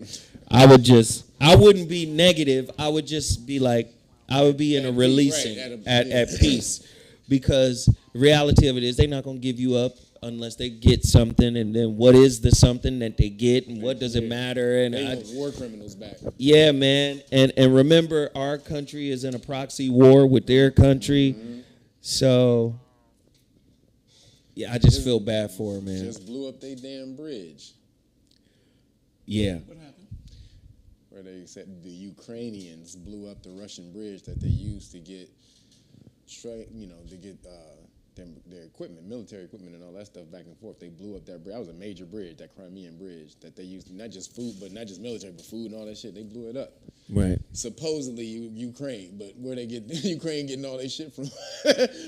I wouldn't be negative. I would just be like, I would be in a releasing at peace. Because the reality of it is they're not going to give you up unless they get something. And then what is the something that they get and what does it matter? And they want war criminals back. Yeah, man. And remember, our country is in a proxy war with their country. So... yeah, I just feel bad for her, man. Just blew up their damn bridge. Yeah. What happened? Where they said the Ukrainians blew up the Russian bridge that they used to get, their equipment, military equipment and all that stuff back and forth. They blew up that bridge. That was a major bridge, that Crimean bridge that they used, not just food, but not just military, but food and all that shit. They blew it up. Right. Supposedly Ukraine, but where they get Ukraine getting all their shit from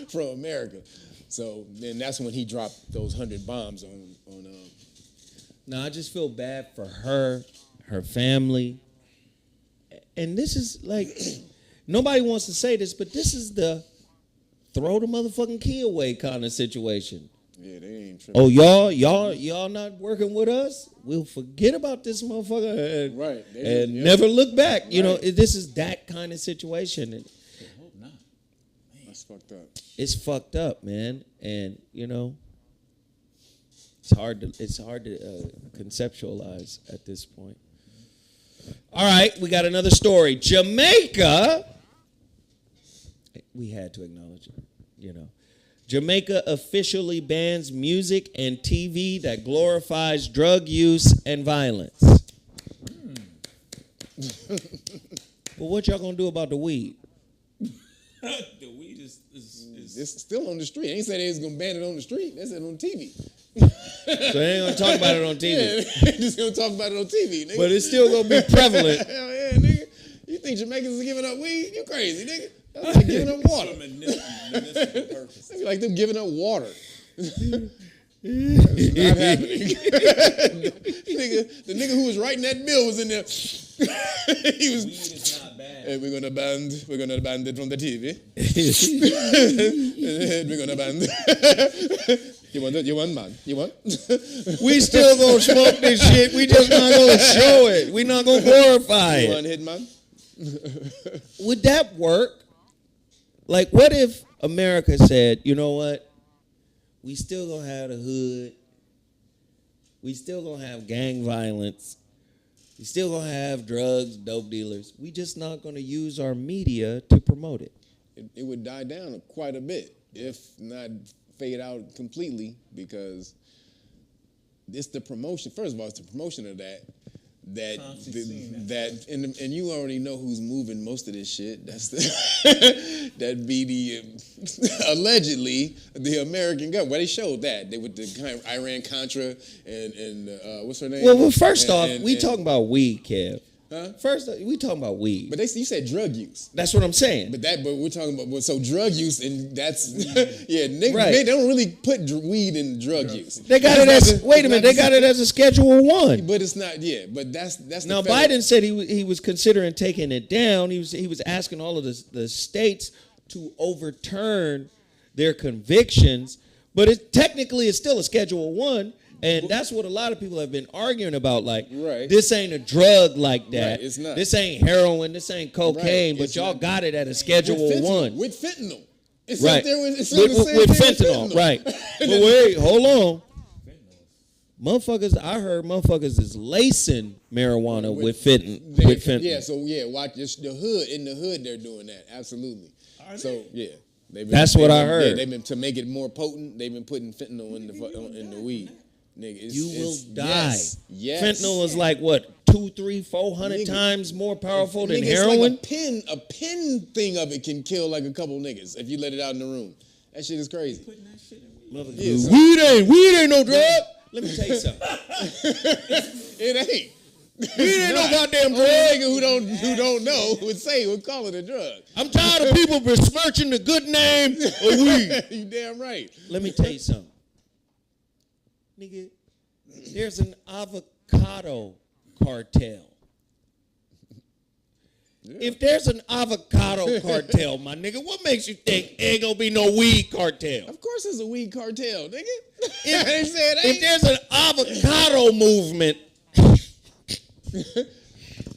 from America. So then that's when he dropped those 100 bombs on. No, I just feel bad for her family. And this is like, nobody wants to say this, but this is the throw the motherfucking key away kind of situation. Yeah, they ain't tripping. Oh, y'all not working with us? We'll forget about this motherfucker and, Right. and never look back. You know, this is that kind of situation. And I hope not. That's fucked up. it's fucked up, man. And you know, it's hard to conceptualize at this point. All right, we got another story. Jamaica. We had to acknowledge it, you know. Jamaica officially bans music and TV that glorifies drug use and violence. Well, what y'all gonna do about the weed? The weed is It's still on the street. They ain't say they was gonna ban it on the street. They said on TV. So they ain't gonna talk about it on TV. Yeah, they just gonna talk about it on TV, nigga. But it's still gonna be prevalent. Hell yeah, nigga. You think Jamaicans are giving up weed? You crazy, nigga. That's like giving up water. municipal purpose. That'd be like them giving up water. That's not happening. The nigga who was writing that bill was in there. He was. Weed is not bad. Hey, we're gonna ban it from the TV. We're gonna ban it. You want, man? You want? We still gonna smoke this shit. We just not gonna show it. We not gonna glorify You it. want Hitman? Would that work? Like, what if America said, you know what? We still gonna have the hood. We still gonna have gang violence. We still gonna have drugs, dope dealers. We just not gonna use our media to promote it. It would die down quite a bit, if not fade out completely, because it's the promotion. First of all, it's the promotion of that. And you already know who's moving most of this shit. That's that'd be the allegedly the American government. Well, they showed that they with the Iran Contra and what's her name? Well, first off, we talking about weed, Kev. Huh? First, we talking about weed. But you said drug use. That's what I'm saying. But we're talking about so drug use, and that's niggas, Right. They don't really put weed in drug use. They got it as they got it as a Schedule 1. But it's not. Yeah, but that's Now the federal. Biden said he was considering taking it down. He was asking all of the states to overturn their convictions, but technically it's still a Schedule 1. And that's what a lot of people have been arguing about. Like, Right. this ain't a drug like that. Right, it's not. This ain't heroin. This ain't cocaine. Right, But it's y'all not. got it at a Schedule 1. With fentanyl. It's Right. up there with, it's with the same thing fentanyl. Right. But wait, hold on. Motherfuckers, I heard motherfuckers is lacing marijuana with fentanyl. Yeah, so watch this. The hood, in the hood, they're doing that. Absolutely. So, yeah. That's what I heard. Yeah, they've been, to make it more potent, they've been putting fentanyl in the weed. Nigga, You will die. Yes. Fentanyl is like what, 200, 300, 400 Nigga. times more powerful than Nigga, heroin? It's like a pin thing of it can kill like a couple niggas if you let it out in the room. That shit is crazy. Putting that shit in weed. Yeah, so- Weed ain't no drug. Let me tell you something. It ain't. Weed ain't no goddamn Only drug. nigga who don't know would call it a drug. I'm tired of people besmirching the good name of weed. You damn right. Let me tell you something. Nigga, there's an avocado cartel. Yeah. If there's an avocado cartel, my nigga, what makes you think ain't gonna be no weed cartel? Of course, it's a weed cartel, nigga. If there's an avocado movement, nigga,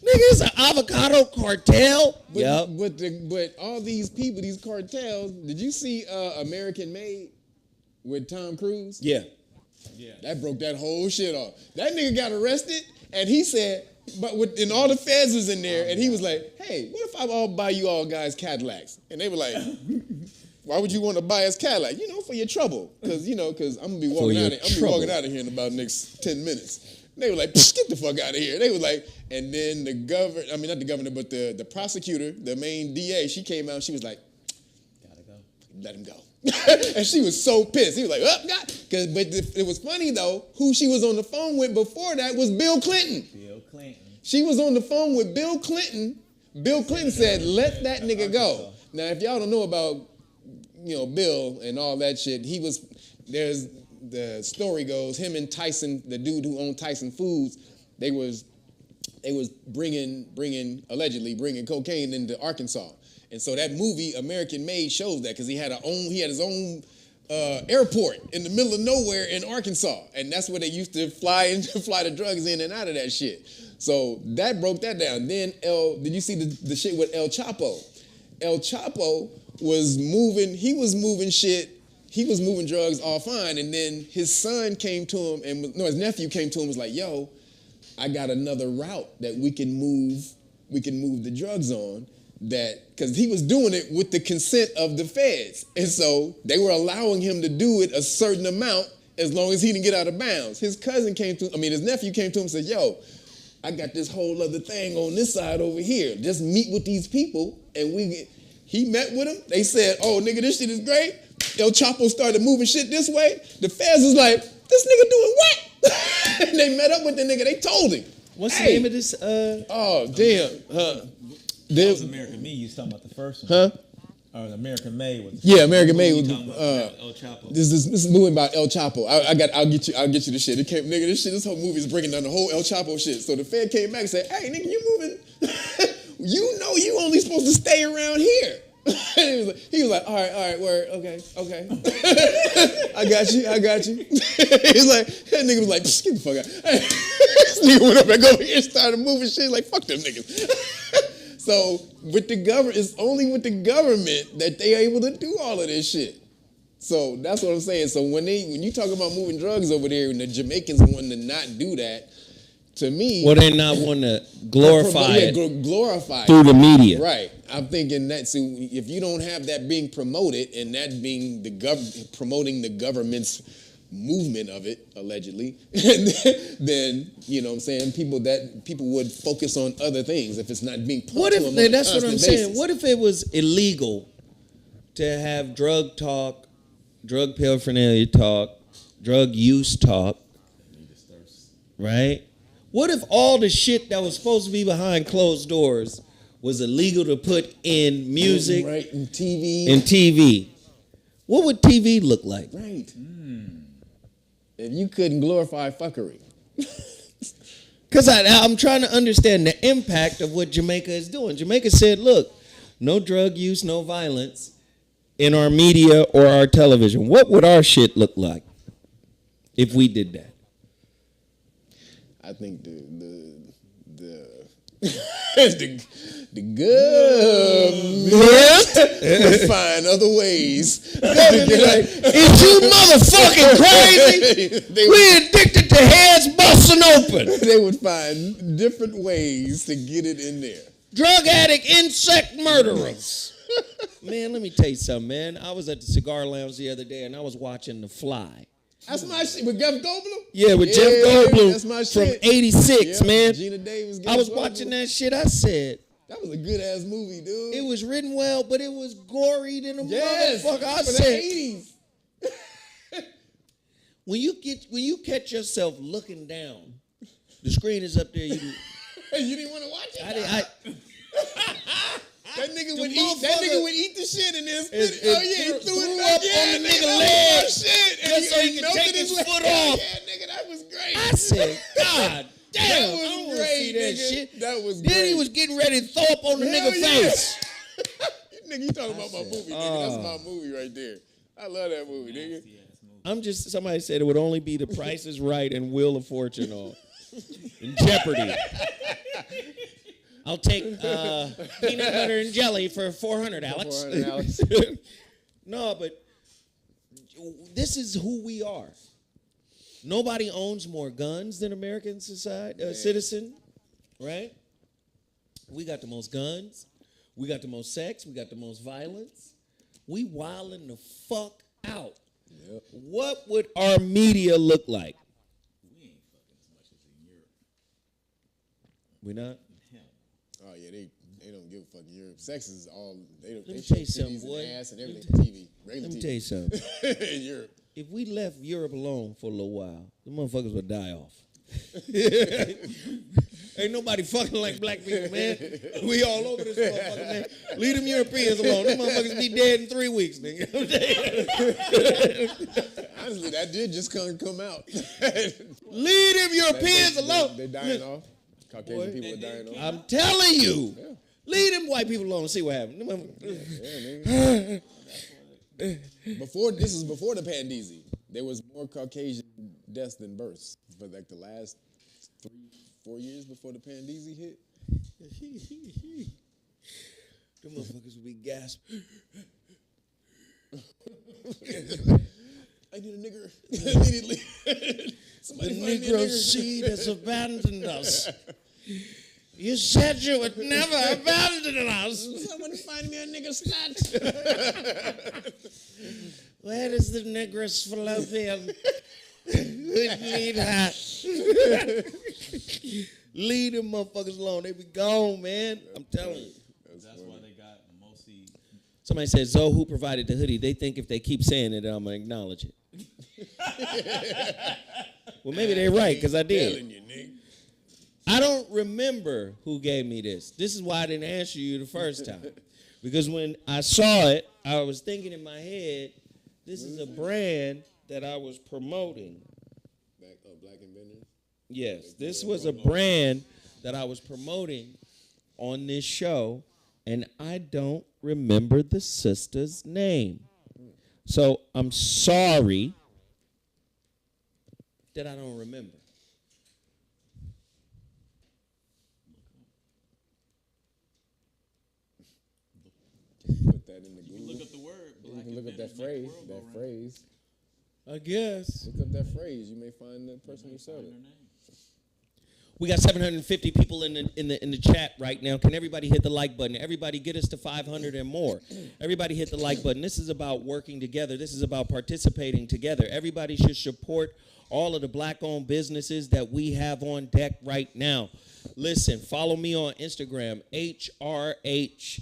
it's an avocado cartel. But all these people, these cartels. Did you see American Made with Tom Cruise? Yeah. That broke that whole shit off. That nigga got arrested, and he said, and all the feds was in there, and he was like, "Hey, what if I buy you all guys Cadillacs?" And they were like, "Why would you want to buy us Cadillac? For your trouble, because I'm gonna be walking out. I'm gonna be walking out of here in about the next 10 minutes." And they were like, "Get the fuck out of here!" They were like, and then not the governor, but the prosecutor, the main DA, she came out. And she was like, Gotta go. "Let him go." And she was so pissed. He was like, "Oh God!" But it was funny though. Who she was on the phone with before that was Bill Clinton. Bill Clinton. She was on the phone with Bill Clinton. Bill Clinton said, "Let that nigga go." Now, if y'all don't know about, Bill and all that shit, there's the story goes, him and Tyson, the dude who owned Tyson Foods, they was they was allegedly bringing cocaine into Arkansas. And so that movie, American Made, shows that because he had his own airport in the middle of nowhere in Arkansas. And that's where they used to fly the drugs in and out of that shit. So that broke that down. Then did you see the shit with El Chapo? El Chapo was moving shit. He was moving drugs all fine. And then his son came to him his nephew came to him and was like, yo, I got another route that we can move the drugs on, that because he was doing it with the consent of the feds. And so they were allowing him to do it a certain amount as long as he didn't get out of bounds. His nephew came to him and said, yo, I got this whole other thing on this side over here. Just meet with these people. And he met with them. They said, oh, nigga, this shit is great. El Chapo started moving shit this way. The feds was like, this nigga doing what? And they met up with the nigga. They told him. What's the name of this? Oh, damn. That was American Me. You was talking about the first one. Huh? Or American Made was. Yeah, American Made was. El Chapo. This is movie about El Chapo. I'll get you the shit. This whole movie is breaking down the whole El Chapo shit. So the Fed came back and said, hey, nigga, you moving? You know you only supposed to stay around here. he was like, all right, word, okay. I got you. He's like, that nigga was like, get the fuck out. This nigga went up and over here and started moving shit like, fuck them niggas. So with the government, it's only with the government that they are able to do all of this shit. So that's what I'm saying. So when you talk about moving drugs over there and the Jamaicans wanting to not do that, to me, well, they not want to glorify it. Glorify through the media, right? I'm thinking that. So if you don't have that being promoted and that being promoting the government's movement of it allegedly, then you know what I'm saying people would focus on other things if it's not being. What if that's what I'm saying? What if it was illegal to have drug talk, drug paraphernalia talk, drug use talk, right? What if all the shit that was supposed to be behind closed doors was illegal to put in music, right, and TV? And TV. What would TV look like? Right. If you couldn't glorify fuckery. Because I'm trying to understand the impact of what Jamaica is doing. Jamaica said, look, no drug use, no violence in our media or our television. What would our shit look like if we did that? I think the government would find other ways. They'd be like, is you motherfucking crazy? We addicted to heads busting open. They would find different ways to get it in there. Drug addict, insect murderers. Man, let me tell you something, man. I was at the cigar lounge the other day and I was watching The Fly. That's my shit. With Jeff Goldblum? Yeah, with Jeff Goldblum. That's my shit. From 86, man. Gina Davis. I was watching that shit. I said, that was a good ass movie, dude. It was written well, but it was gory than a motherfucker. I for said, the 80s. when you catch yourself looking down, the screen is up there. You didn't want to watch it. That nigga would eat the shit and then spit it. Oh yeah, he threw it back on the nigga leg. Shit, and just so he could take his foot off. Yeah, nigga, that was great. I said, God damn, that was great, that nigga. Shit. That was then great. He was getting ready to throw up on the nigga face. Nigga, you talking about my movie, nigga. That's my movie right there. I love that movie, nigga. Somebody said it would only be The Price is Right and Wheel of Fortune on. And Jeopardy. I'll take peanut butter and jelly for $400, Alex. No, but this is who we are. Nobody owns more guns than American citizen, right? We got the most guns. We got the most sex. We got the most violence. We wilding the fuck out. Yep. What would our media look like? We ain't fucking as much as in Europe. We not? Oh yeah, they don't give a fuck in Europe. Sex is all they Let me show tell you something, titties boy. and ass and everything on TV. Regular Let me TV. tell you something. In Europe. If we left Europe alone for a little while, the motherfuckers would die off. Ain't nobody fucking like black people, man. We all over this motherfucker, man. Leave them Europeans alone. Them motherfuckers be dead in 3 weeks, nigga. Honestly, that did just come out. Leave them Europeans alone. They're dying off. Caucasian people are dying off. I'm telling you. Yeah. Leave them white people alone and see what happens. Yeah, before the Pandeezy, there was more Caucasian deaths than births for like the last 3-4 years before the Pandeezy hit. Them motherfuckers would be gasping. I need a nigger immediately. The Negro seed has abandoned us. You said you would never abandon us. Someone find me a nigger stat. Where is the negress fallopian? We need her. Leave them motherfuckers alone. They be gone, man. I'm telling you. That's why they got mostly. Somebody said, Zoe, who provided the hoodie? They think if they keep saying it, I'm going to acknowledge it. Well, maybe they're right, because I did. I don't remember who gave me this. This is why I didn't answer you the first time. Because when I saw it, I was thinking in my head, this is a brand that I was promoting. Black Inventors? Yes, this was a brand that I was promoting on this show, and I don't remember the sister's name. So I'm sorry that I don't remember. Put that in the Google. Look up the word. You can look up that phrase. I guess. Look up that phrase. You may find the person who said it. We got 750 people in the chat right now. Can everybody hit the like button? Everybody get us to 500 and more. Everybody hit the like button. This is about working together. This is about participating together. Everybody should support all of the black-owned businesses that we have on deck right now. Listen, follow me on Instagram, HRH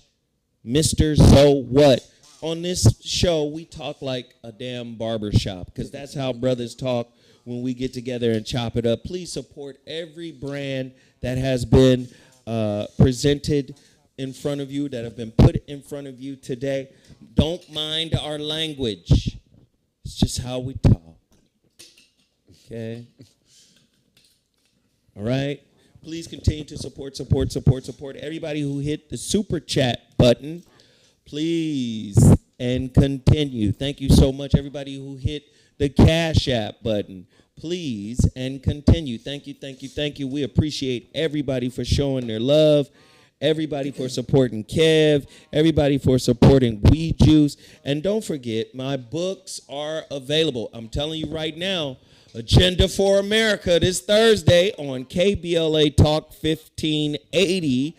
Mr. So What. On this show, we talk like a damn barbershop because that's how brothers talk when we get together and chop it up. Please support every brand that has been presented in front of you, that have been put in front of you today. Don't mind our language. It's just how we talk. Okay? All right? Please continue to support. Everybody who hit the super chat button, please, and continue. Thank you so much. Everybody who hit the Cash App button, please, and continue. Thank you. We appreciate everybody for showing their love, everybody for supporting Kev, everybody for supporting Weed Juice. And don't forget, my books are available. I'm telling you right now, Agenda for America this Thursday on KBLA Talk 1580.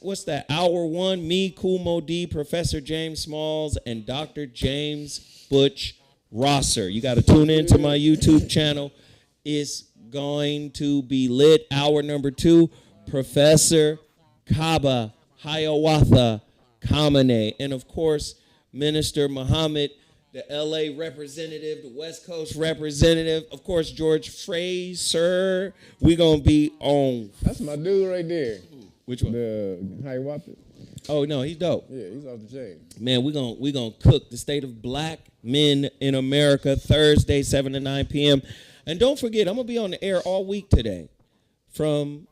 What's that? Hour one, me, Kumo D, Professor James Smalls, and Dr. James Butch Rosser. You got to tune in to my YouTube channel. It's going to be lit. Hour number 2, Professor Kaba Hiawatha Kamene. And, of course, Minister Muhammad, the L.A. representative, the West Coast representative. Of course, George Fraser. We're going to be on. That's my dude right there. Which one? The Hiawatha. Oh, no, he's dope. Yeah, he's off the chain. Man, we're gonna cook the state of black men in America Thursday, 7 to 9 p.m. And don't forget, I'm going to be on the air all week today from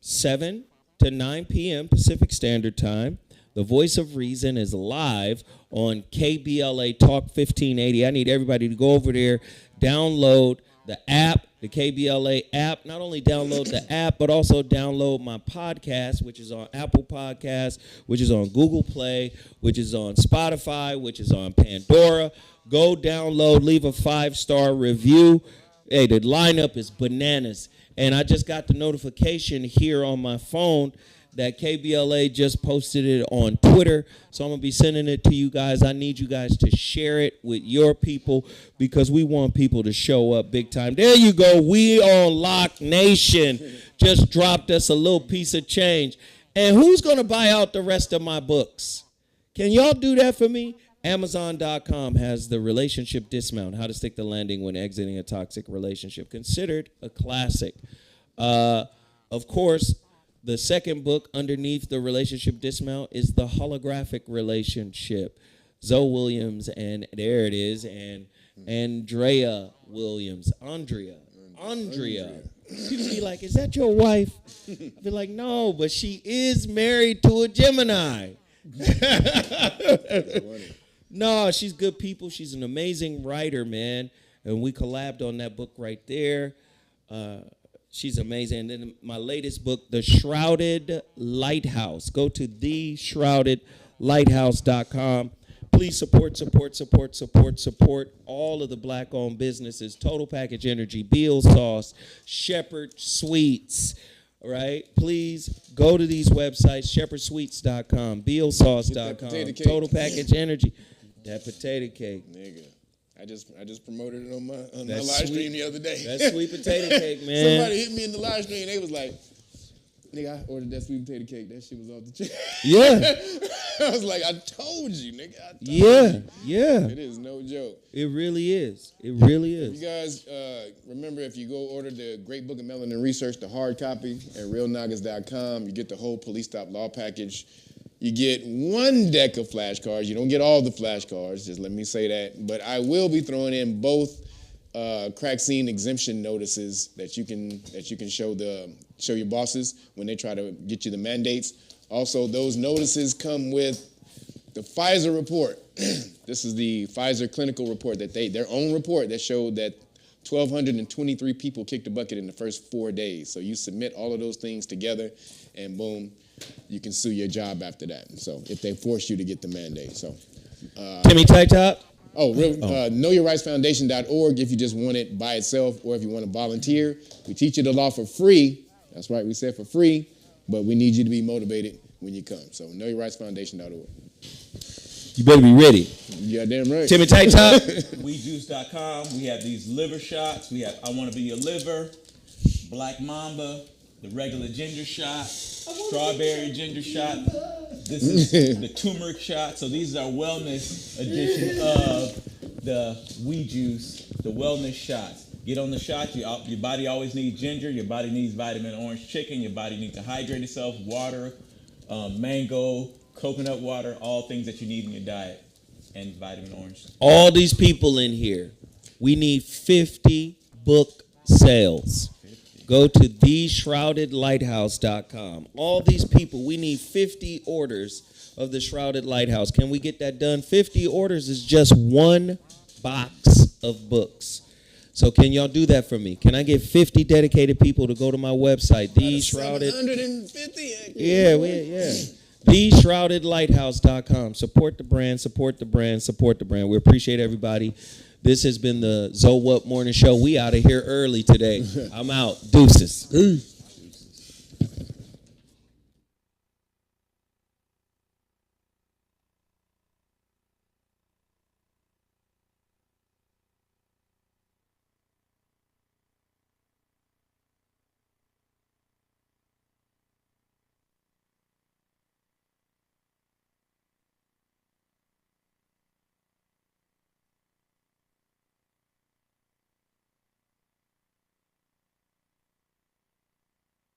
7 to 9 p.m. Pacific Standard Time. The Voice of Reason is live on KBLA Talk 1580. I need everybody to go over there, download the app, the KBLA app. Not only download the app, but also download my podcast, which is on Apple Podcasts, which is on Google Play, which is on Spotify, which is on Pandora. Go download, leave a 5-star review. Hey, the lineup is bananas. And I just got the notification here on my phone that KBLA just posted it on Twitter. So I'm going to be sending it to you guys. I need you guys to share it with your people because we want people to show up big time. There you go. We on Lock Nation just dropped us a little piece of change. And who's going to buy out the rest of my books? Can y'all do that for me? Amazon.com has the relationship dismount, how to stick the landing when exiting a toxic relationship, considered a classic. Of course, the second book underneath the relationship dismount is the holographic relationship. Zoe Williams, and there it is, and Andrea Williams. Andrea Andrea. People be like, is that your wife? I'd be like, no, but she is married to a Gemini. No, she's good people. She's an amazing writer, man. And we collabed on that book right there. She's amazing. And then my latest book, The Shrouded Lighthouse. Go to theshroudedlighthouse.com. Please support all of the black-owned businesses. Total Package Energy, Beal Sauce, Shepherd Sweets, right? Please go to these websites, shepherdsweets.com, bealsauce.com, Total Package Energy. That potato cake. Nigga. I just promoted it on my live stream the other day. That sweet potato cake, man. Somebody hit me in the live stream. They was like, nigga, I ordered that sweet potato cake. That shit was off the chain. Yeah. I was like, I told you, nigga. Yeah. It is no joke. It really is. It really is. You guys, remember, if you go order the Great Book of Melanin Research, the hard copy at realnaggas.com, you get the whole Police Stop Law package. You get one deck of flashcards. You don't get all the flashcards, just let me say that. But I will be throwing in both crack scene exemption notices that you can show your bosses when they try to get you the mandates. Also, those notices come with the Pfizer report. This is the Pfizer clinical report their own report that showed that 1,223 people kicked the bucket in the first 4 days. So you submit all of those things together, and boom, you can sue your job after that. So if they force you to get the mandate. So Timmy Tight Top? KnowYourRightsFoundation.org if you just want it by itself or if you want to volunteer. We teach you the law for free. That's right, we said for free, but we need you to be motivated when you come. So KnowYourRightsFoundation.org. You better be ready. Yeah, damn right. Timmy Tight Top? WeJuice.com. We have these liver shots. We have I Want to Be Your Liver, Black Mamba, the regular ginger shot, strawberry ginger shot. This is the turmeric shot. So these are wellness edition of the We Juice, the wellness shots. Get on the shots. Your body always needs ginger. Your body needs vitamin orange chicken. Your body needs to hydrate itself. Water, mango, coconut water, all things that you need in your diet, and vitamin orange. All these people in here, we need 50 book sales. Go to theshroudedlighthouse.com. All these people, we need 50 orders of the Shrouded Lighthouse. Can we get that done? 50 orders is just one box of books. So can y'all do that for me? Can I get 50 dedicated people to go to my website, theshrouded? 750. Yeah. theshroudedlighthouse.com. Support the brand. We appreciate everybody. This has been the Zo What Morning Show. We out of here early today. I'm out. Deuces.